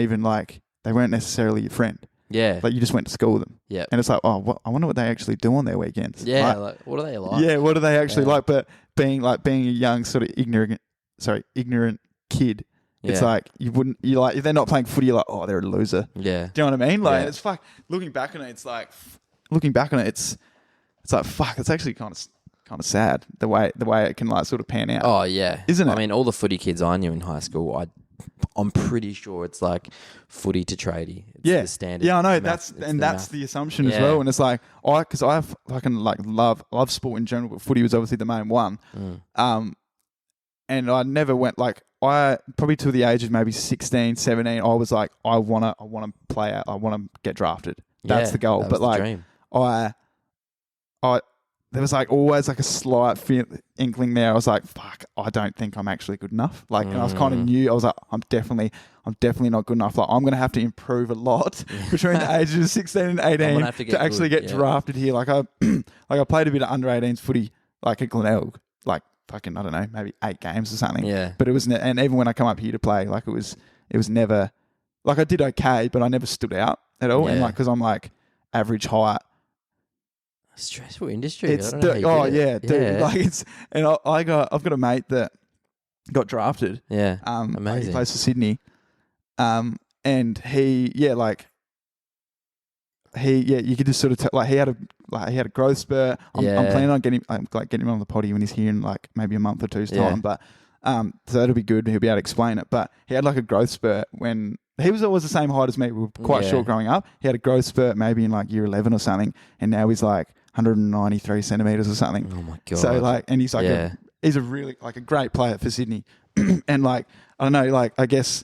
necessarily your friend. Yeah. Like you just went to school with them. Yeah. And it's like, oh, I wonder what they actually do on their weekends. Yeah. Like, what are they like? Yeah, what do they actually like? But being a young sort of ignorant kid, it's like if they're not playing footy, you're like, oh, they're a loser. Yeah. Do you know what I mean? Like it's looking back on it, it's like fuck, it's actually kind of sad the way it can like sort of pan out. Oh yeah. Isn't it? I mean, all the footy kids I knew in high school, I'm pretty sure it's like footy to tradie. It's the standard. Yeah, I know. That's the assumption as well. And it's like because I fucking like love sport in general, but footy was obviously the main one. And I never went like probably till the age of maybe 16, 17, I was like I want to play out. I want to get drafted. That's the goal. But like dream. there was like always like a slight inkling there. I was like, fuck, I don't think I'm actually good enough. Like, and I was kind of new. I was like, I'm definitely not good enough. Like, I'm going to have to improve a lot between the ages of 16 and 18 to actually get drafted here. Like I played a bit of under 18s footy, like at Glenelg, like fucking, I don't know, maybe 8 games or something. Yeah. But it was, and even when I come up here to play, like it was never, like I did okay, but I never stood out at all. Yeah. And like, cause I'm like average height. Stressful industry. It's I don't know how you do it. dude. Like it's, and I've got a mate that got drafted. Yeah, amazing. He plays for Sydney, and you could just sort of tell, he had a growth spurt. I'm planning on getting him on the potty when he's here in like maybe a month or two's time. But so that'll be good. He'll be able to explain it. But he had like a growth spurt when. He was always the same height as me. We were quite short growing up. He had a growth spurt maybe in like year 11 or something, and now he's like 193 centimeters or something. Oh my god! So like, and he's like he's a really like a great player for Sydney, and like I don't know, like I guess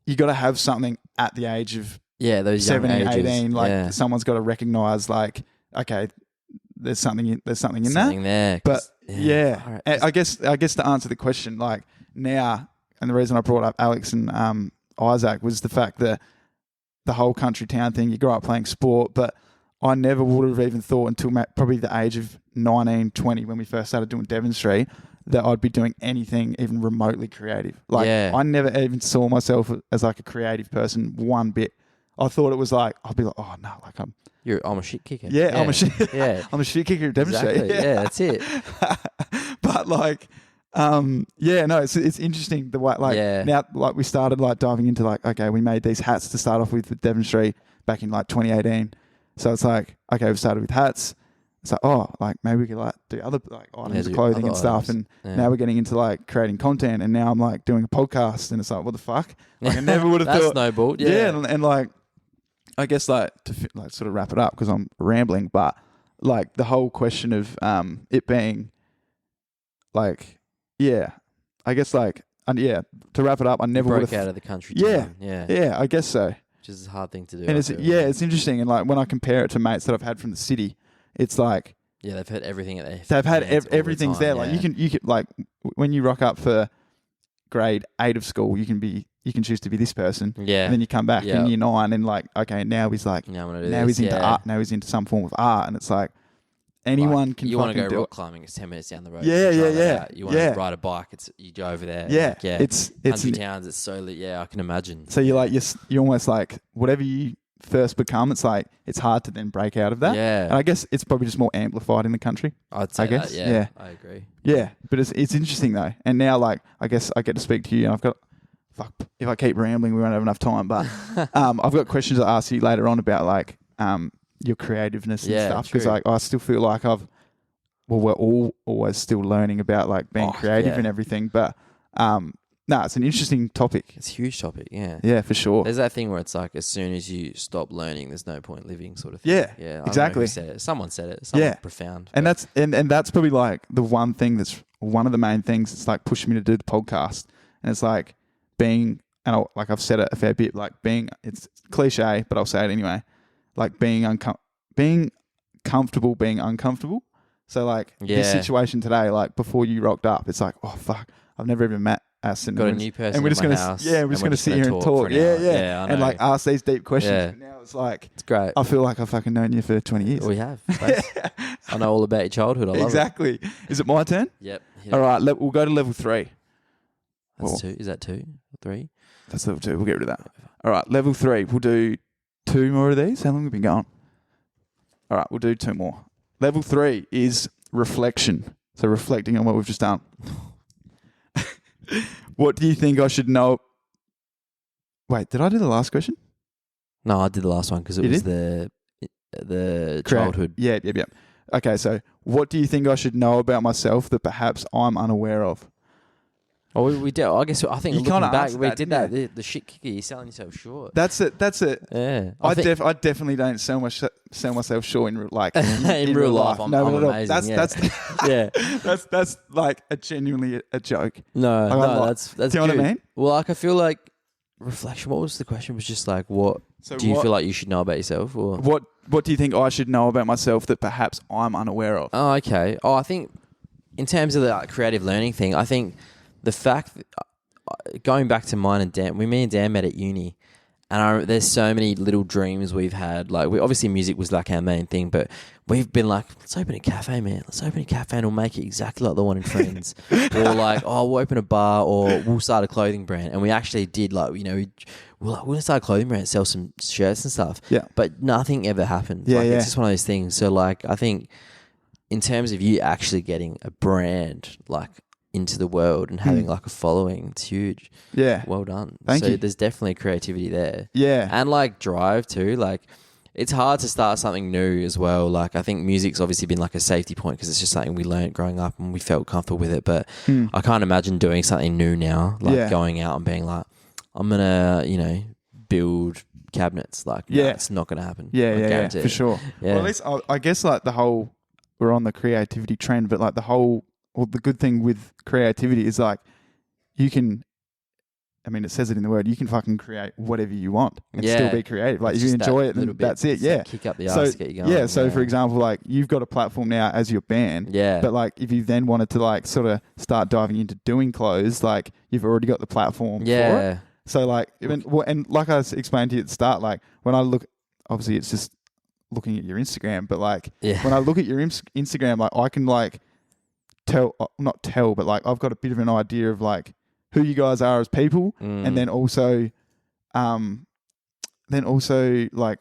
you got to have something at the age of those 17, young 18. Like someone's got to recognise like okay, there's something in there. But I guess to answer the question, like now, and the reason I brought up Alex and Isaac was the fact that the whole country town thing, you grow up playing sport, but I never would have even thought until probably the age of 19, 20 when we first started doing Devon Street that I'd be doing anything even remotely creative. Like I never even saw myself as like a creative person one bit. I thought it was like, I'd be like, oh no, like I'm a shit kicker. I'm a shit kicker at Devon Street. Yeah, that's it. But like, it's interesting the way now like we started like diving into like, okay, we made these hats to start off with Devon Street back in like 2018. So it's like, okay, we've started with hats. It's like, oh, like maybe we could like do other like items of clothing and stuff. And now we're getting into like creating content. And now I'm like doing a podcast, and it's like, what the fuck? Like I never would have thought. Snowballed. And like, I guess like to like sort of wrap it up because I'm rambling, but like the whole question of it being like. Yeah, I guess like, to wrap it up, I never would have... out of the country. Yeah, I guess so. Which is a hard thing to do. And it's interesting. And like when I compare it to mates that I've had from the city, it's like... Yeah, they've had everything at their... They've had everything's there. Like you can like, when you rock up for grade 8 of school, you can choose to be this person. Yeah. And then you come back in year 9 and like, okay, now he's like... Now he's into art. Now he's into some form of art. And it's like... Anyone can. You want to go rock climbing? It's 10 minutes down the road. Yeah. You want to ride a bike? You go over there. Yeah, It's country towns. It's so lit. Yeah, I can imagine. So you're like you're almost like whatever you first become. It's like it's hard to then break out of that. Yeah, and I guess it's probably just more amplified in the country. I'd say that. Yeah, I agree. Yeah, but it's interesting though. And now like I guess I get to speak to you, and I've got. Fuck, if I keep rambling, we won't have enough time. But I've got questions to ask you later on about like your creativeness and stuff, because like I still feel like we're all always still learning about like being creative and everything, but it's an interesting topic. It's a huge topic. Yeah, for sure. There's that thing where it's like as soon as you stop learning, there's no point living, sort of thing. Yeah, exactly. I don't know who said it. Someone said it. Someone profound. And that's and that's probably like the one thing that's one of the main things that's like pushing me to do the podcast. And it's like being, and like I've said it a fair bit, like being, it's cliche, but I'll say it anyway. Like being comfortable being uncomfortable. So like this situation today, like before you rocked up, it's like, oh fuck, I've never even met Aston. Got a new person and we're just in my gonna, house, yeah, we're just gonna sit here and talk, yeah, and like ask these deep questions. Yeah. But now it's like, It's great. I feel like I've fucking known you for 20 years. We have. I know all about your childhood. I love Exactly. Is it my turn? it. Yep. All right, we'll go to level 3. That's 2. Is that 2 or 3? That's level 2. We'll get rid of that. All right, level 3. We'll do 2 more of these. How long have we been going? All right, we'll do 2 more. Level 3 is reflection. So reflecting on what we've just done. What do you think I should know? Wait, did I do the last question? No, I did the last one because it was the childhood. Yeah. Okay, so what do you think I should know about myself that perhaps I'm unaware of? Oh, we did. I guess I think You looking kinda back, answered we that, did didn't that. The shit kicker, you're selling yourself short. That's it. Yeah, I definitely don't sell myself short in like in real life. I'm amazing. That's yeah. that's like a genuinely a joke. No, that's do you know what I good. mean? Well, like I feel like reflection. What was the question? Was just like, what do you feel like you should know about yourself, or what do you think I should know about myself that perhaps I'm unaware of? Oh, okay. Oh, I think in terms of the creative learning thing, I think the fact that, going back to mine and Dan, me and Dan met at uni, and there's so many little dreams we've had. Like, obviously music was like our main thing, but we've been like, let's open a cafe, man. Let's open a cafe and we'll make it exactly like the one in Friends. Or like, we'll open a bar, or we'll start a clothing brand. And we actually did, like, we're like, we're going to start a clothing brand, sell some shirts and stuff. Yeah. But nothing ever happened. Yeah, It's just one of those things. So like, I think in terms of you actually getting a brand, like, into the world and having like a following, it's huge. Yeah. Well done. Thank you. There's definitely creativity there. Yeah. And like drive too. Like, it's hard to start something new as well. Like, I think music's obviously been like a safety point because it's just something we learned growing up and we felt comfortable with it. But I can't imagine doing something new now, like going out and being like, I'm going to, build cabinets. Like, no, it's not going to happen. Yeah, for sure. Yeah. Well, at least I guess like we're on the creativity trend, but like the good thing with creativity is like you can, I mean, it says it in the word, you can fucking create whatever you want and still be creative. Like, if you enjoy it, then that's it. Yeah. Kick up the arse to get you going. Yeah. So for example, like you've got a platform now as your band. Yeah. But like if you then wanted to like sort of start diving into doing clothes, like you've already got the platform for it. So like, and like I explained to you at the start, like when I look, obviously it's just looking at your Instagram, but like when I look at your Instagram, like I can like not tell, but like I've got a bit of an idea of like who you guys are as people, and then also like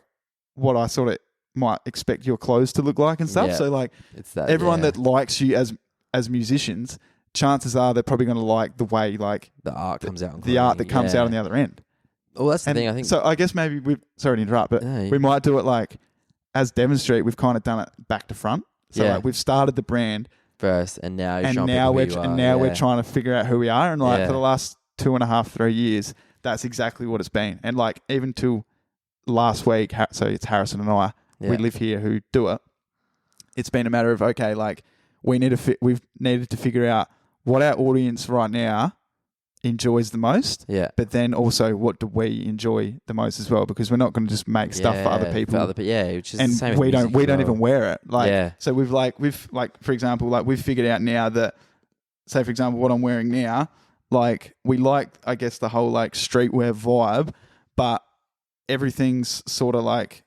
what I sort of might expect your clothes to look like and stuff. So like it's that, everyone that likes you as musicians, chances are they're probably going to like the way like the art comes out. The art that comes out on the other end. Well, that's the thing. I think so. I guess maybe sorry to interrupt, but we might do it like as Demonstrate. We've kind of done it back to front. So like we've started the brand first, and now we're trying to figure out who we are. And like for the last 2.5, 3 years, that's exactly what it's been. And like even till last week, so it's Harrison and I. We live here who do it. It's been a matter of okay, like we've needed to figure out what our audience right now enjoys the most. Yeah. But then also what do we enjoy the most as well? Because we're not going to just make stuff for other people. Which is and the same we don't well. even wear it. Like so we've for example, like we've figured out now that, say for example, what I'm wearing now, like we like I guess the whole like streetwear vibe, but everything's sort of like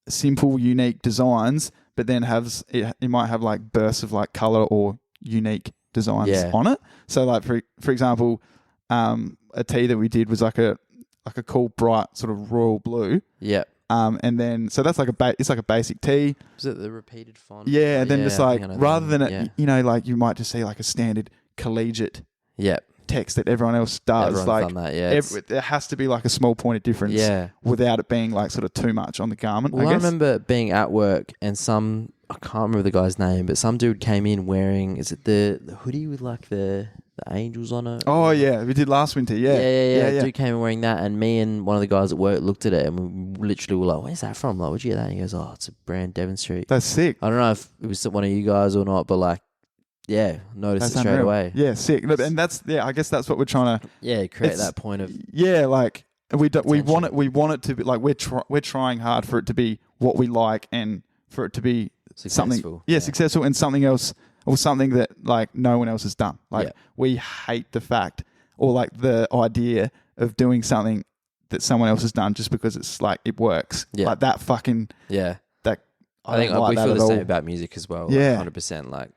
simple, unique designs, but then it might have like bursts of like color or unique designs on it. So like for example, a tee that we did was like a cool bright sort of royal blue. Yeah. And then so that's like it's like a basic tee. Was it the repeated font? Yeah, and then just like rather than it, like you might just see like a standard collegiate text that everyone else does. Everyone's done that, there has to be like a small point of difference without it being like sort of too much on the garment. Well, I remember being at work and I can't remember the guy's name, but some dude came in wearing, is it the hoodie with like the angels on it? Oh yeah, we did last winter. Yeah. Dude came in wearing that, and me and one of the guys at work looked at it, and we literally were like, "Where's that from? Like, where'd you get that?" And he goes, "Oh, it's a brand Devon Street." That's sick. I don't know if it was one of you guys or not, but like, noticed it straight away. Yeah, sick. And that's I guess that's what we're trying to create that point of like we want it to be like we're trying hard for it to be what we like and for it to be something, Successful. successful, and something else, or something that like no one else has done. Like we hate the fact or like the idea of doing something that someone else has done just because it's like it works. Yeah. Like that fucking Yeah. that. I think don't like we that feel at the same all. about music as well. Yeah. 100%. Like,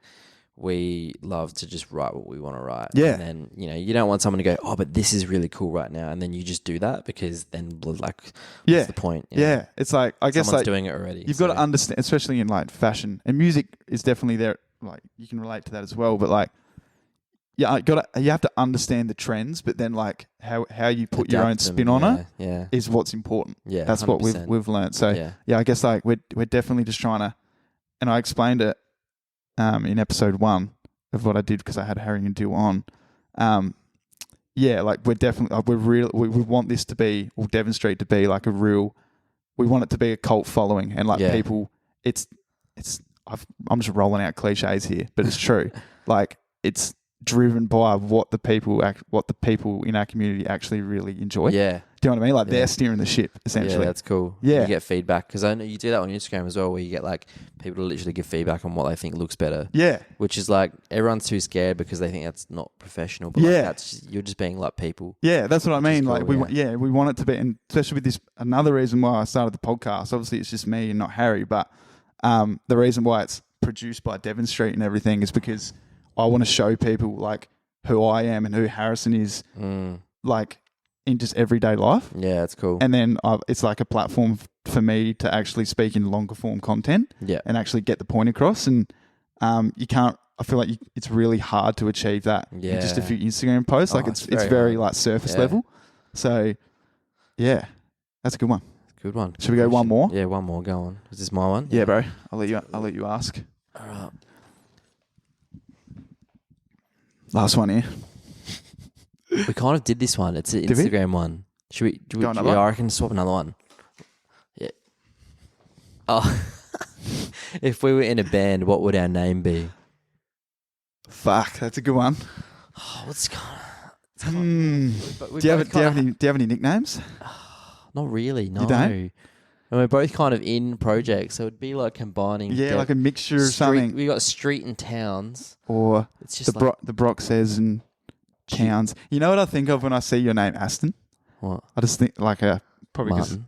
we love to just write what we want to write. Yeah. And then, you don't want someone to go, oh, but this is really cool right now. And then you just do that because then, like, what's the point? Yeah. It's like, I guess someone's like doing it already. you've got to understand, especially in like fashion and music is definitely there. Like you can relate to that as well. But like, you have to understand the trends, but then like how you put your own spin on it is what's important. Yeah. That's 100%. what we've learned. So I guess like we're definitely just trying to, and I explained it in episode 1 of what I did because I had Harry and Dill on. Like we're definitely we want this to be, or Devon Street to be like we want it to be a cult following and like people. I'm just rolling out cliches here, but it's true. Like it's driven by what the people in our community actually really enjoy. Yeah. Do you know what I mean? Like they're steering the ship essentially. Yeah, that's cool. Yeah. You get feedback because I know you do that on Instagram as well, where you get like people to literally give feedback on what they think looks better. Yeah. Which is like everyone's too scared because they think that's not professional. But like you're just being like people. Yeah, that's what I mean. Cool, like we want it to be, and especially with this. Another reason why I started the podcast. Obviously, it's just me and not Harry, but the reason why it's produced by Devon Street and everything is because I want to show people like who I am and who Harrison is, like in just everyday life. Yeah, that's cool. And then it's like a platform for me to actually speak in longer form content and actually get the point across. And you can't, I feel like it's really hard to achieve that in just a few Instagram posts. Like it's very like surface level. So yeah, that's a good one. Good one. Should we go one more? Yeah, one more. Go on. Is this my one? Yeah, bro. I'll let you ask. All right. Last one here. We kind of did this one. It's an Did we? Instagram one. Should we? Go another one? I reckon swap another one. Yeah. Oh. If we were in a band, what would our name be? Fuck, that's a good one. Oh, what's kind Do you have any nicknames? Not really. No. You don't? And we're both kind of in projects, so it'd be like combining. Yeah, like a mixture of something. We got street and towns. Or it's just the Brock says and towns. You know what I think of when I see your name, Aston? What? I just think like probably because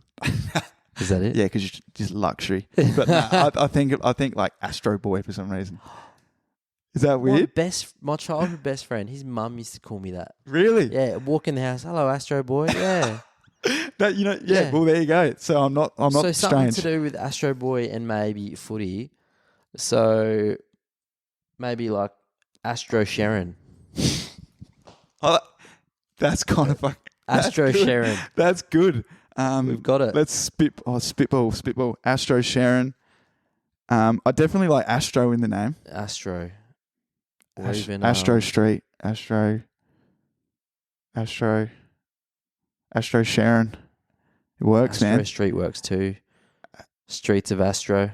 is that it? Yeah, because you're just luxury. But no, I think like Astro Boy for some reason. Is that weird? My childhood best friend, his mum used to call me that. Really? Yeah, walk in the house. Hello, Astro Boy. Yeah. That yeah. Well, there you go. So I'm not so strange. Something to do with Astro Boy and maybe footy. So maybe like Astro Sharon. Oh, that's kind of fucking Astro Sharon. That's good. We've got it. Let's spitball. Astro Sharon. I definitely like Astro in the name. Astro. Astro Street. Astro Sharon. It works, Astro man. Street works too. Streets of Astro.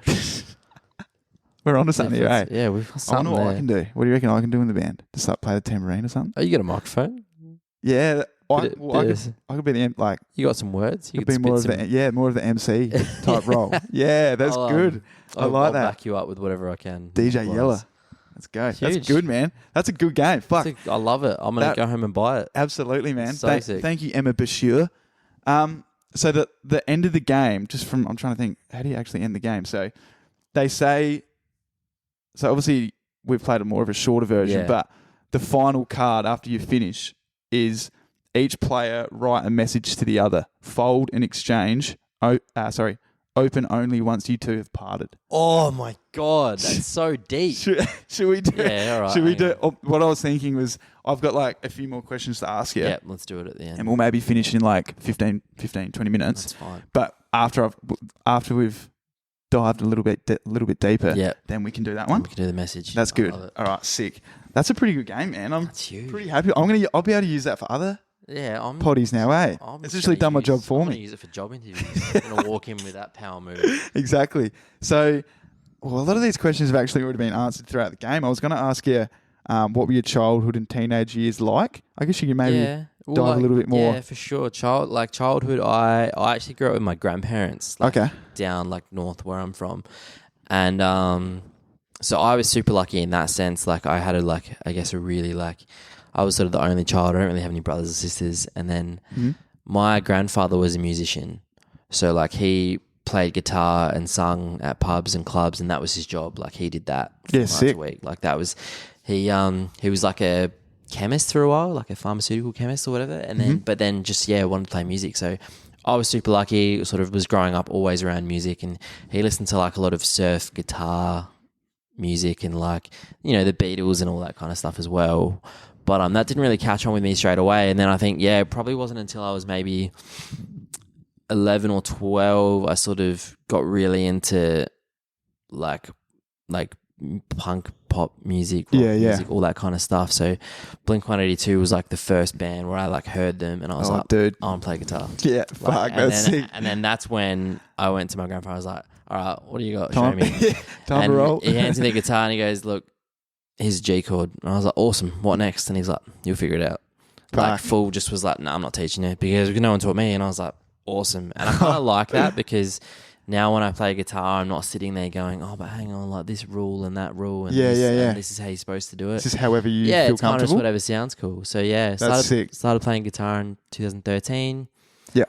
We're onto something here, eh? Yeah, we've got I something wonder what there. I can do. What do you reckon I can do in the band? Just like play the tambourine or something? Oh, you got a microphone? Yeah. I could be the like. You got some words? You could be more of the MC type role. Yeah, that's good. I'll I'll that. back you up with whatever I can. DJ Yeller. Let's go. Huge. That's good, man. That's a good game. Fuck. I love it. I'm going to go home and buy it. Absolutely, man. So sick. Thank you, Emma Bashir. So the end of the game, I'm trying to think, how do you actually end the game? So they say, so obviously we've played more of a shorter version, but the final card after you finish is each player write a message to the other, fold and exchange. Open only once you two have parted. Oh my God, that's so deep. Should we do? Yeah, all right. Should we do? What I was thinking was, I've got like a few more questions to ask you. Yeah, let's do it at the end. And we'll maybe finish in like 15, 20 minutes. That's fine. But after we've dived a little bit deeper, then we can do that one. We can do the message. That's good. All right, sick. That's a pretty good game, man. That's huge. Pretty happy. I'll be able to use that for other potties now, eh? It's actually done my job for me. I'm going to use it for job interviews. I'm going to walk in with that power move. Exactly. So, a lot of these questions have actually already been answered throughout the game. I was going to ask you, what were your childhood and teenage years like? I guess you can maybe dive a little bit more. Yeah, for sure. Childhood, I actually grew up with my grandparents. Down like north where I'm from. And so I was super lucky in that sense. Like I had a really I was sort of the only child. I don't really have any brothers or sisters. And then my grandfather was a musician. So like he played guitar and sung at pubs and clubs, and that was his job. Like he did that for months a week. Like that was he was like a chemist for a while, like a pharmaceutical chemist or whatever. And then but then just wanted to play music. So I was super lucky, sort of was growing up always around music, and he listened to like a lot of surf guitar music and like, you know, the Beatles and all that kind of stuff as well. But that didn't really catch on with me straight away. And then I think, it probably wasn't until I was maybe 11 or 12, I sort of got really into like punk pop music, rock music, all that kind of stuff. So Blink-182 was like the first band where I like heard them and I was like, dude, I want to play guitar. Yeah, fuck, that's sick. And then that's when I went to my grandfather. I was like, all right, what do you got? Show me. Time to roll. He hands me the guitar and he goes, look, here's a G chord. And I was like, awesome. What next? And he's like, you'll figure it out. Like full just was like, no, I'm not teaching you because no one taught me. And I was like, awesome. And I kind of like that because now when I play guitar, I'm not sitting there going, oh, but hang on, like this rule and that rule. And and this is how you're supposed to do it. This is however you feel it's comfortable. kind of just whatever sounds cool. So started playing guitar in 2013. Yeah.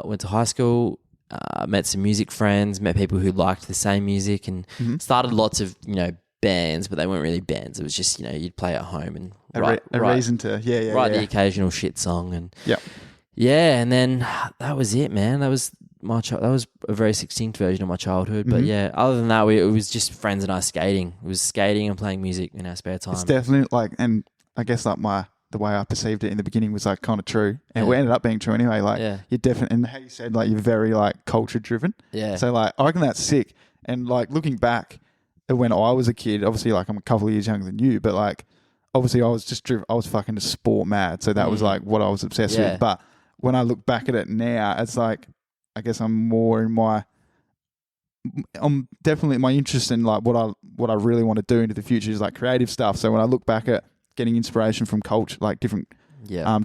Went to high school. Met some music friends, met people who liked the same music, and started lots of, you know, bands, but they weren't really bands. It was just, you know, you'd play at home and write reason to write the occasional shit song, and and then that was it, man. That was that was a very succinct version of my childhood. But other than that, it was just friends and I skating. It was skating and playing music in our spare time. It's definitely like, and I guess like the way I perceived it in the beginning was like kind of true, and it ended up being true anyway. Like you're definitely, and how you said like you're very like culture driven. Yeah. So like I reckon that's sick. And like looking back at when I was a kid, obviously like I'm a couple of years younger than you, but like obviously I was just driven. I was fucking just sport mad. So that was like what I was obsessed with. But when I look back at it now, it's like I guess I'm more in I'm definitely my interest in like what I really want to do into the future is like creative stuff. So when I look back at getting inspiration from culture, like different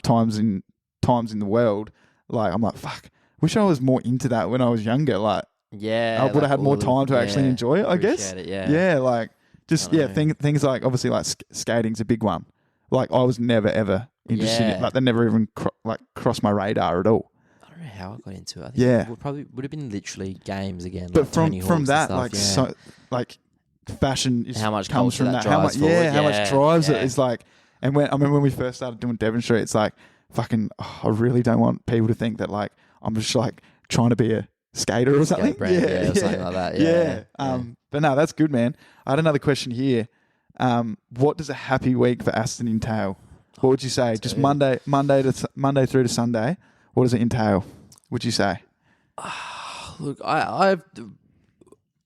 times in the world, like I'm like, fuck, wish I was more into that when I was younger. Like, I would have had more time to actually enjoy it, I guess. Like just things like obviously like skating's a big one. Like I was never ever interested in it. Like that never even crossed my radar at all. I don't know how I got into it. I think it would have been literally games again. But like from that, like so like fashion is how much comes from that. How much drives it is like. And I remember when we first started doing Devon Street, it's like fucking. I really don't want people to think that like I'm just like trying to be a skater or something. Or something like that. But no, that's good, man. I had another question here. What does a happy week for Aston entail? What would you say? Just Monday through to Sunday. What does it entail? Would you say? Look, I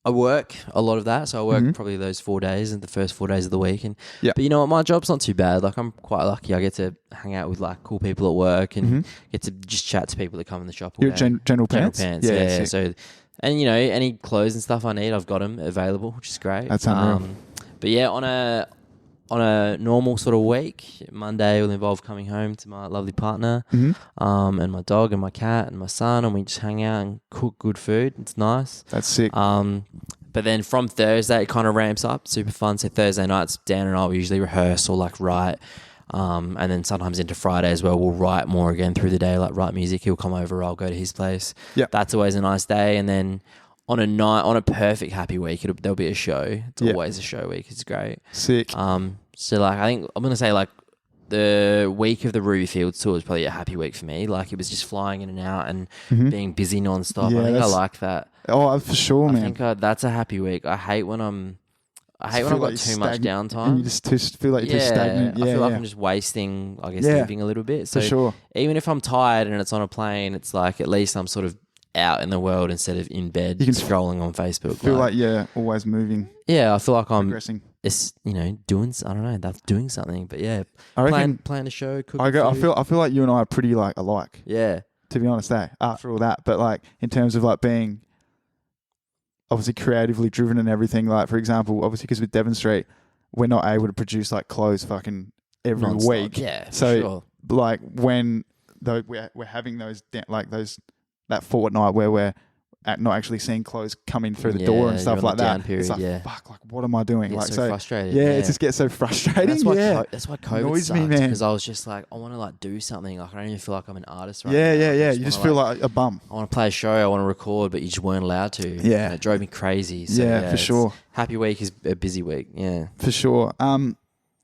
work a lot of that, so I work probably those 4 days and the first 4 days of the week. And but you know what, my job's not too bad. Like I'm quite lucky. I get to hang out with like cool people at work and get to just chat to people that come in the shop. You're general pants. Yeah. So, and you know, any clothes and stuff I need, I've got them available, which is great. That's unreal. But yeah, on a normal sort of week, Monday will involve coming home to my lovely partner, and my dog and my cat and my son, and we just hang out and cook good food. It's nice. That's sick. But then from Thursday, it kind of ramps up. Super fun. So Thursday nights, Dan and I will usually rehearse or like write. And then sometimes into Friday as well, we'll write more again through the day, like write music. He'll come over, I'll go to his place. Yeah, that's always a nice day. And then on a perfect happy week, there'll be a show. It's always a show week. It's great. Sick. So like I think I'm gonna say like the week of the Ruby Fields tour was probably a happy week for me. Like it was just flying in and out and being busy nonstop. I think I like that. Oh, for sure, man. I think that's a happy week. I hate when I've got too much downtime. And you just feel like you're too stagnant. I feel like I'm just wasting, I guess, living a little bit. So for sure. Even if I'm tired and it's on a plane, it's like at least I'm sort of out in the world instead of in bed scrolling on Facebook. Feel like always moving. Yeah, I feel like I'm progressing. It's doing. I don't know. That's doing something. But yeah, playing a show. I feel like you and I are pretty like alike. Yeah. To be honest, after all that, but like in terms of like being obviously creatively driven and everything. Like for example, obviously because with Devon Street, we're not able to produce like clothes fucking every week. Yeah. So sure. like when we're having those that fortnight where we're not actually seeing clothes coming through the door and you're stuff on like the down that. period, It's like, yeah. fuck, like, what am I doing? Get Like, so frustrated. Yeah, Yeah. it just gets so frustrating. That's why yeah. that's why COVID Annoys me, sucks, man. because I was just like, I want to like do something. Like I don't even feel like I'm an artist right Yeah, now. yeah, yeah. You wanna, just feel like a bum. I want to play a show, I want to record, but you just weren't allowed to. Yeah. And it drove me crazy. So, Yeah, for it's- sure. Happy week is a busy week. Yeah. For sure.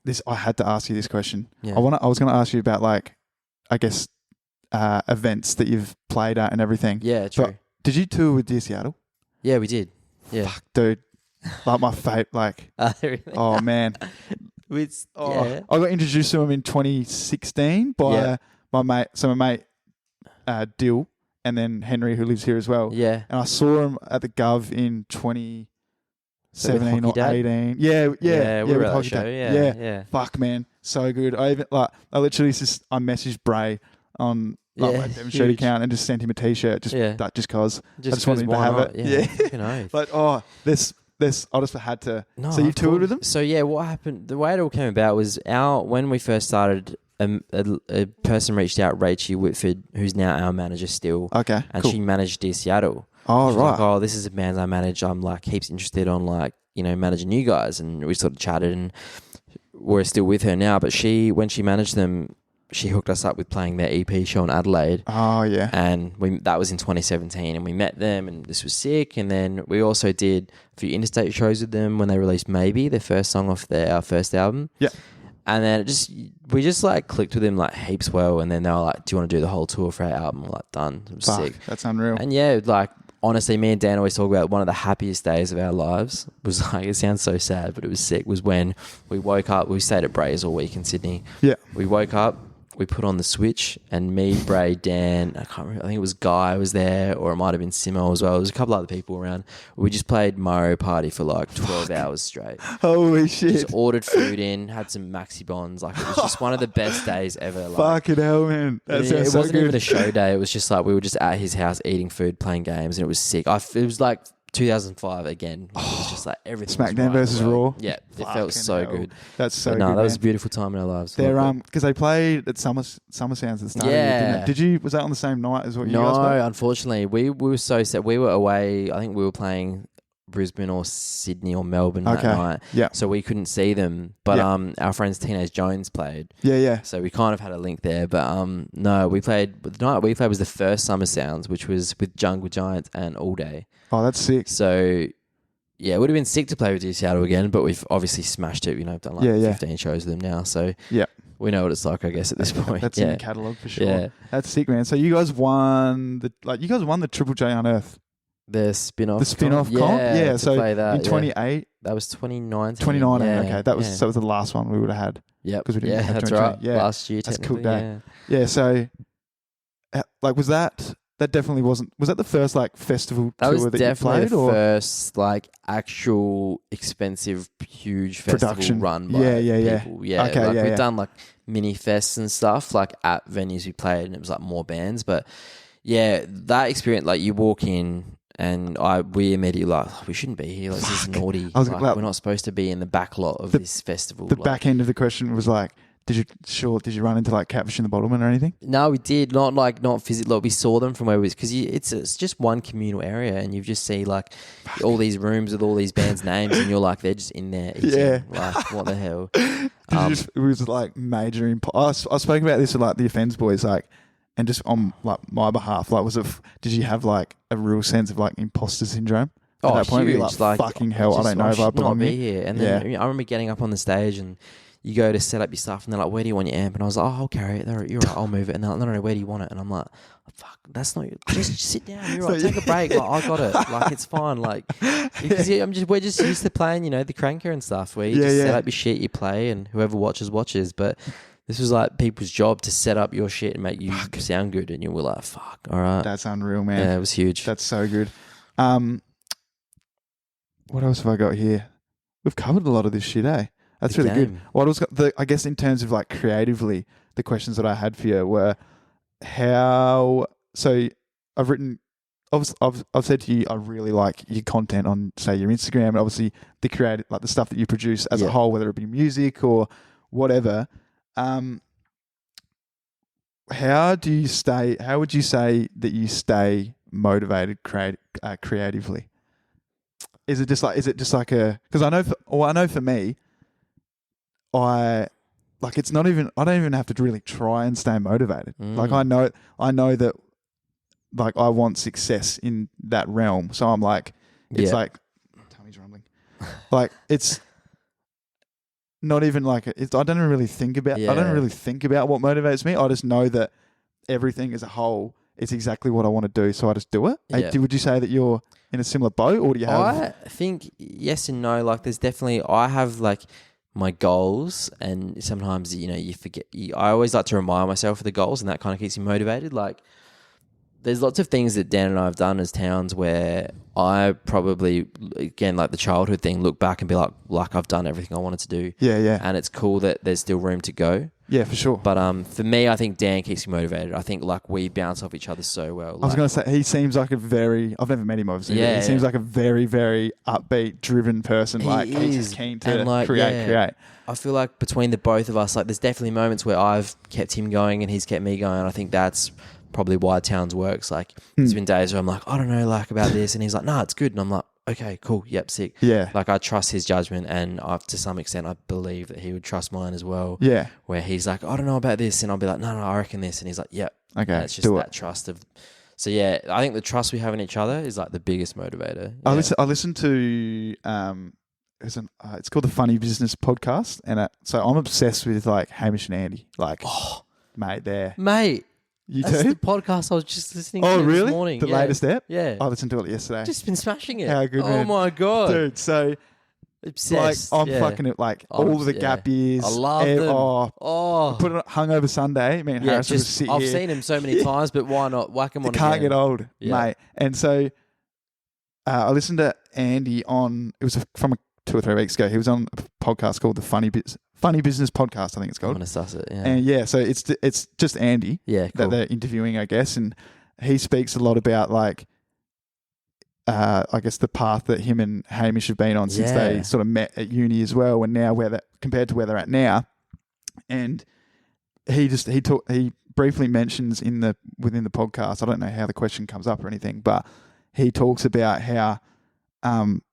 This I had to ask you this question. Yeah. I was going to ask you about like, I guess, events that you've played at and everything. Yeah, true. But did you tour with Dear Seattle? Yeah, we did. Yeah. Fuck, dude. Like my fate. Like, Really? oh man. It's, Oh, yeah. I got introduced to him in 2016 by Yeah. my mate. So my mate, Dill, and then Henry, who lives here as well. Yeah. And I saw him at the Gov in 2017 or Hockey Dad? 18. Yeah, we were with at that Hockey show. Dad. Yeah. Fuck, man, so good. I literally just I messaged Bray on like Yeah, my demonstrator huge. account and just sent him a T-shirt just Yeah. cause. Just wanted him to why have not? it. Yeah. Yeah. Fucking oath. Like, this I just had to. No, So you of toured with course. him? So yeah, what happened? The way it all came about was when we first started. A person reached out, Rachie Whitford, who's now our manager still, Okay, and cool. she managed Dear Seattle. Oh, She was right. like, oh, this is a band I manage. I'm like heaps interested on like managing you guys, and we sort of chatted, and we're still with her now. But when she managed them, she hooked us up with playing their EP show in Adelaide. Oh, yeah. And that was in 2017, and we met them, and this was sick. And then we also did a few interstate shows with them when they released Maybe, their first song off our first album. Yeah. And then we just like clicked with them like heaps well. And then they were like, "Do you want to do the whole tour for our album?" We're like, done. It was Fuck, sick. that's unreal. And yeah, like honestly, me and Dan always talk about one of the happiest days of our lives was like, it sounds so sad, but it was sick, was when we woke up. We stayed at Bray's all week in Sydney. Yeah. We woke up, we put on the switch, and me, Bray, Dan, I can't remember, I think it was Guy was there, or it might have been Simo as well. There was a couple other people around. We just played Mario Party for like 12 hours straight. Holy shit. Just ordered food in, had some maxi bonds. Like it was just one of the best days ever. Like, Fucking hell, man. That it sounds so wasn't good. even a show day. It was just like we were just at his house eating food, playing games, and it was sick. It was like 2005 again. It was just like everything. was SmackDown right in the versus world. Raw. Yeah, it felt Fucking so hell. good. That's so But no, good, that was a man. beautiful time in our lives. They're Loved it. because they played at Summer Sounds at the start. Of the year, didn't Yeah. it? Did you? Was that on the same night as what you guys No, played? unfortunately, we were so sad. We were away. I think we were playing Brisbane or Sydney or Melbourne that Okay. night. Yeah. So we couldn't see them. But Yeah. our friends Teenage Jones played. Yeah. So we kind of had a link there. But no, we played. The night we played was the first Summer Sounds, which was with Jungle Giants and All Day. Oh, that's sick. So yeah, it would have been sick to play with Dear Seattle again, but we've obviously smashed it. Done like Yeah. 15 shows with them now. So Yeah. we know what it's like, I guess, at this point. That's in yeah. the catalogue for sure. Yeah. That's sick, man. So you guys won the Triple J Unearthed. The spin-off. The spin-off comp? Yeah, to so play that, in 28, That was 2019. 2019. Yeah, Okay, that was the last one we would have had. Yep. 'cause we didn't Yeah, have that's 2020. right. Yeah. Last year, That's a cool technically, day. Yeah, so was that definitely wasn't, was that the first like festival That was tour that you definitely played the or first like actual expensive huge festival Production. run by Yeah. people. Yeah, Okay, like yeah, we've yeah. done like mini fests and stuff like at venues we played, and it was like more bands. But yeah, that experience, like you walk in and we immediately like, we shouldn't be here. Like, this is naughty. I was Like, like- we're not supposed to be in the back lot of this festival. the Like, back end of the question was like, did you run into like Catfish and the Bottlemen or anything? No, we did not physically. Like, we saw them from where we was, because it's just one communal area, and you just see like all these rooms with all these bands' names, and you're like, they're just in there eating. Yeah. Like, what the hell? It was like major. I spoke about this with like the Offends boys, like, and just on like my behalf, like, did you have like a real sense of like imposter syndrome? At that point, where you're huge. like, fucking hell, I don't know if I should belong not be here. here. And then I remember getting up on the stage, and you go to set up your stuff, and they're like, "Where do you want your amp?" And I was like, "Oh, I'll carry it." They're like, "You're right, I'll move it." And they're like, "No, where do you want it?" And I'm like, oh, "Fuck, that's not. Just sit down. You're right. Take a break. Like, I got it. Like, it's fine. Like, because we're just used to playing, the cranker and stuff, where you just set up your shit, you play, and whoever watches. But this was like people's job to set up your shit and make you sound good, and you were like, "Fuck, all right." That's unreal, man. Yeah, it was huge. That's so good. What else have I got here? We've covered a lot of this shit, eh? That's The really good. game. What was I guess in terms of like creatively, the questions that I had for you were how. So I've written. I've said to you, I really like your content on, say, your Instagram, and obviously the creative, like the stuff that you produce as a whole, whether it be music or whatever. How would you say that you stay motivated creatively? Is it just like a? Because I know for me, it's not even. I don't even have to really try and stay motivated. Like I know that, like I want success in that realm. So I'm like, it's like, tummy's rumbling. Like it's not even like I don't really think about. I don't really think about what motivates me. I just know that everything as a whole is exactly what I want to do. So I just do it. Yeah. Would you say that you're in a similar boat, or do you have? I think yes and no. Like, there's definitely, I have like my goals, and sometimes you forget. I always like to remind myself of the goals, and that kind of keeps me motivated. Like, there's lots of things that Dan and I have done as towns where I probably, again, like the childhood thing, look back and be like I've done everything I wanted to do. Yeah. And it's cool that there's still room to go. Yeah, for sure. But for me, I think Dan keeps me motivated. I think like we bounce off each other so well. I was going to say, he seems like I've never met him obviously. Yeah, he seems like a very, very upbeat, driven person. He's just keen to create. I feel like between the both of us, like there's definitely moments where I've kept him going and he's kept me going. I think that's probably why Towns works. Like there's been days where I'm like, I don't know, like about this, and he's like, nah, it's good, and I'm like, okay, cool, yep, sick. Yeah. Like I trust his judgment, and to some extent I believe that he would trust mine as well. Yeah. Where he's like, I don't know about this, and I'll be like, no, I reckon this, and he's like, yep. Okay. And it's just that trust of. So yeah, I think the trust we have in each other is like the biggest motivator. Yeah. I listen to it's called the Funny Business Podcast, and so I'm obsessed with like Hamish and Andy. Like, mate. You That's too? the podcast I was just listening to this morning. The latest ep? Yeah. I listened to it yesterday. Just been smashing it. How good, man. Oh my God. Dude, so obsessed. Like, I'm fucking it, like all of the gap years. I love them. I put it on hungover Sunday. Me and Harrison would sit I've here. seen him so many times, but why not whack him on again? Can't get old, mate. And so I listened to Andy on, it was from 2 or 3 weeks ago. He was on a podcast called the Funny Business Podcast, I think it's called. I'm going to suss it, yeah. And so it's just Andy cool. that they're interviewing, I guess. And he speaks a lot about like, I guess the path that him and Hamish have been on since they sort of met at uni as well, and now compared to where they're at now. And he briefly mentions within the podcast, I don't know how the question comes up or anything, but he talks about how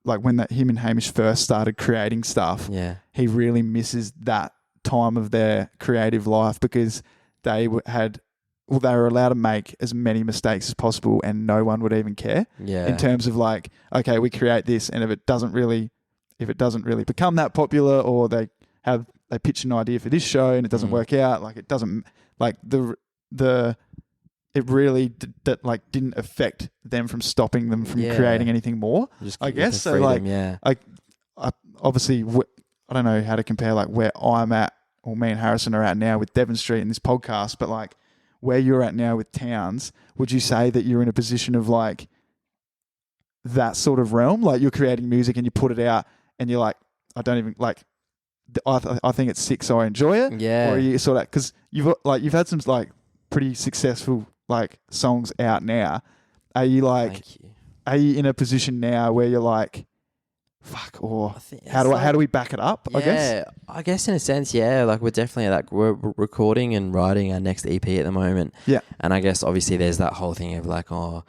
like when him and Hamish first started creating stuff, he really misses that time of their creative life because they were allowed to make as many mistakes as possible and no one would even care. Yeah. In terms of like, okay, we create this, and if it doesn't really become that popular, or they pitch an idea for this show and it doesn't work out, like it doesn't, like it really didn't affect them from stopping them from creating anything more. I guess so. Freedom, I obviously I don't know how to compare like where I'm at, or me and Harrison are at now with Devon Street in this podcast, but like where you're at now with Towns, would you say that you're in a position of like that sort of realm? Like you're creating music and you put it out and you're like, I don't even like, I think it's sick, so I enjoy it. Yeah. Or are you sort of, because you've had some like pretty successful like songs out now. Are you in a position now where you're like, fuck, or how do we back it up? I guess in a sense, like we're definitely we're recording and writing our next EP at the moment. Yeah. And I guess obviously there's that whole thing of like, oh,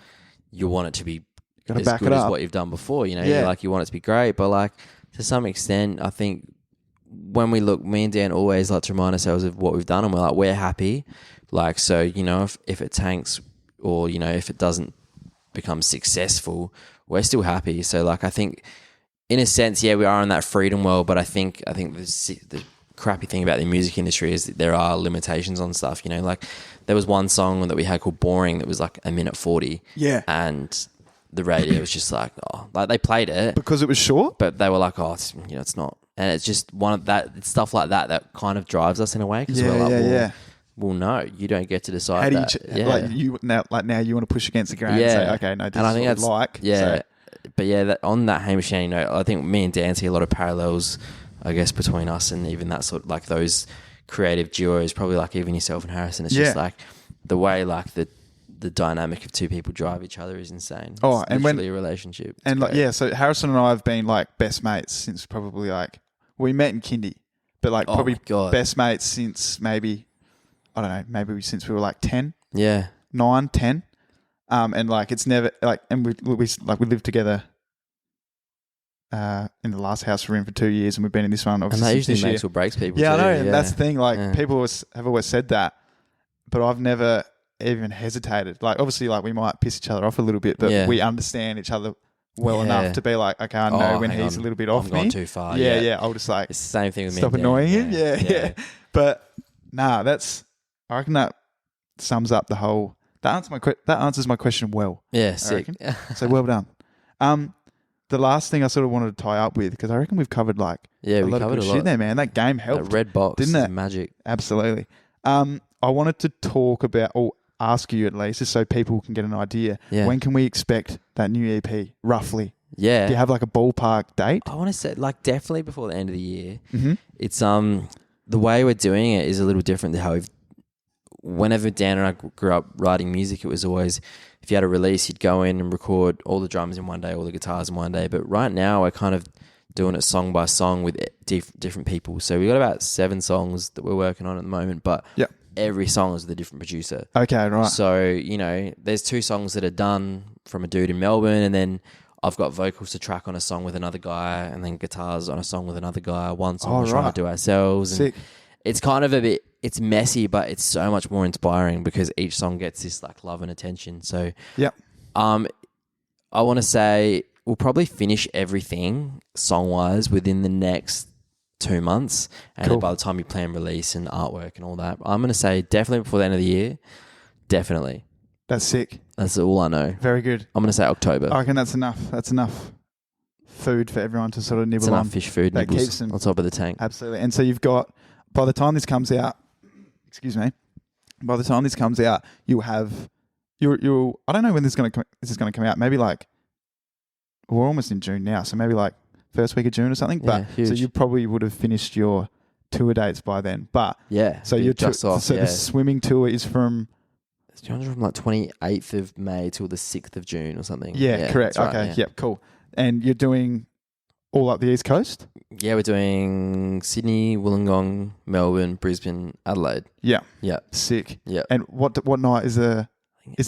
you want it to be as good as what you've done before, you want it to be great, but like to some extent, I think when we look, me and Dan always like to remind ourselves of what we've done, and we're happy. Like, so, if it tanks or, if it doesn't become successful, we're still happy. So like, I think in a sense, we are in that freedom world, but I think the crappy thing about the music industry is that there are limitations on stuff, like there was one song that we had called Boring that was like 1:40. Yeah. And the radio was just like, they played it. Because it was short? But they were like, it's not. And it's just it's stuff like that kind of drives us in a way. Because we're like, well, no, you don't get to decide. How do you now you want to push against the grain and say, okay, no, this is what I like. Yeah. So. But on that Hamish and Andy note, I think me and Dan see a lot of parallels, I guess, between us and even that sort of like those creative duos, probably like even yourself and Harrison. It's just like the way like the dynamic of two people drive each other is insane. It's literally a relationship. It's great. So Harrison and I have been like best mates since probably like, we met in kindy, but like probably best mates since maybe, I don't know, since we were like 10. Yeah. 9, 10. And like it's never like, and we lived together in the last house we're in for 2 years, and we've been in this one And obviously that since usually this year. makes or breaks people. Yeah, too. I know, and that's the thing. Like Yeah. people have always said that, but I've never even hesitated. Like obviously, like we might piss each other off a little bit, but Yeah. we understand each other well Yeah. enough to be like, okay, I know Oh, when hang he's on. a little bit off I'm me. gone too far. Yeah. I'll just like It's the same thing with me. stop and Dan. annoying him. Yeah. But nah, I reckon that sums up the whole. That answers my question well. Yeah, I sick. reckon. So well done. The last thing I sort of wanted to tie up with, because I reckon we've covered like Yeah, a we lot of covered good a shit lot. there, man. That game helped. That red box, didn't is it? magic. Absolutely. I wanted to talk about, or ask you at least, just so people can get an idea. Yeah. When can we expect that new EP, roughly? Yeah. Do you have like a ballpark date? I want to say, like, definitely before the end of the year. Mm-hmm. It's the way we're doing it is a little different than how whenever Dan and I grew up writing music, it was always, if you had a release, you'd go in and record all the drums in one day, all the guitars in one day. But right now, we're kind of doing it song by song with different people. So we got about 7 songs that we're working on at the moment, but Yep. every song is with a different producer. Okay, right. So, you know, there's 2 songs that are done from a dude in Melbourne, and then I've got vocals to track on a song with another guy, and then guitars on a song with another guy. One song we're trying right. to do ourselves. And Sick. it's kind of it's messy, but it's so much more inspiring because each song gets this like love and attention. So, Yep. I want to say we'll probably finish everything song-wise within the next 2 months. And Cool. then by the time you plan release and artwork and all that, I'm going to say definitely before the end of the year. Definitely. That's sick. That's all I know. Very good. I'm going to say October. I reckon that's enough. That's enough food for everyone to sort of It's nibble on. enough fish food That nibbles keeps them- on top of the tank. Absolutely. And so you've got, by the time this comes out, by the time this comes out, you'll have, you'll I don't know when this is going to come out. Maybe like, we're almost in June now, so maybe like first week of June or something. Yeah, But so huge. you probably would have finished your tour dates by then. But Yeah. so be you're just off. So yeah. the swimming tour is from It's from like 28th of May till the 6th of June or something. correct. that's right, Okay, yeah. yep, cool. And you're doing all up the East Coast? Yeah, we're doing Sydney, Wollongong, Melbourne, Brisbane, Adelaide. Yeah. Yeah. Sick. Yeah. And what night is the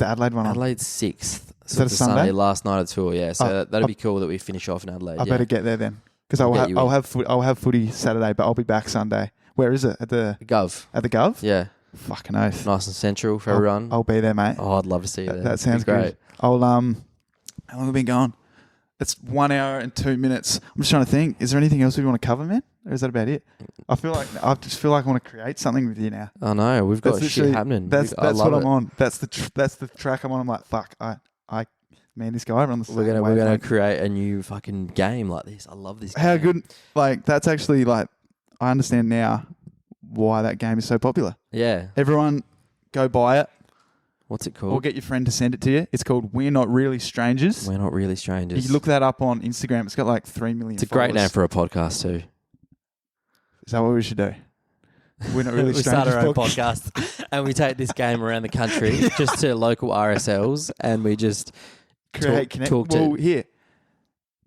Adelaide one on? Adelaide's 6th. Is So that a it's Sunday? last night of the tour, yeah. So Oh, that'd be cool that we finish off in Adelaide. I yeah. better get there then, because I'll get you in. I'll have footy Saturday, but I'll be back Sunday. Where is it? At the Gov. Gov? Yeah. Fucking oath. Nice and central for everyone. I'll be there, mate. Oh, I'd love to see you there. That sounds It'd be great. good. How long have we been going? It's 1 hour and 2 minutes. I'm just trying to think. Is there anything else we want to cover, man? Or is that about it? I just feel like I want to create something with you now. I know. We've got That's shit literally- happening. That's I love what I'm it. on. That's the track I'm on. I'm like, fuck. Man, this guy on the same We're gonna wavelength. create a new fucking game like this. I love this. How game. good? Like that's actually like I understand now why that game is so popular. Yeah. Everyone, go buy it What's it or called? get your friend to send it to you. It's called We're Not Really Strangers. We're not really strangers. You look that up on Instagram. It's got like 3 million. It's a great name followers. for a podcast too. Is that what we should do? We're Not Really We start Strangers our own podcast. podcast and we take this game around the country just to local RSLs and we just Create connect. talk to- Well, here,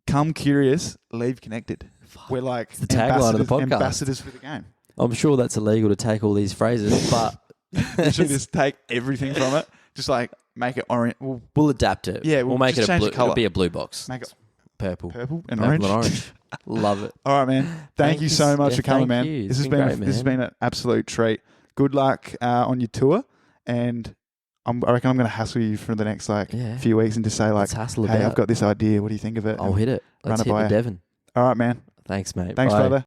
come curious, leave connected. We're like the tagline of the podcast. ambassadors for the game. I'm sure that's illegal to take all these phrases, but Literally just take everything from it. Just like make it orange. we'll adapt it. Yeah, we'll we'll make just it a change blue. the colour. It'll be a blue box. Make it Purple. purple and Purple orange. and orange. Love it. All right, man. Thank you so much for coming, man. thank you. This It's has been been great, this has man. been an absolute treat. Good luck on your tour, and I reckon I'm going to hassle you for the next Yeah. few weeks and just say like, Let's hassle hey, about. I've got this idea. What do you think of it? I'll And hit it. run Let's it hit by the you. Devon. All right, man. Thanks, mate. Thanks, Bye. brother.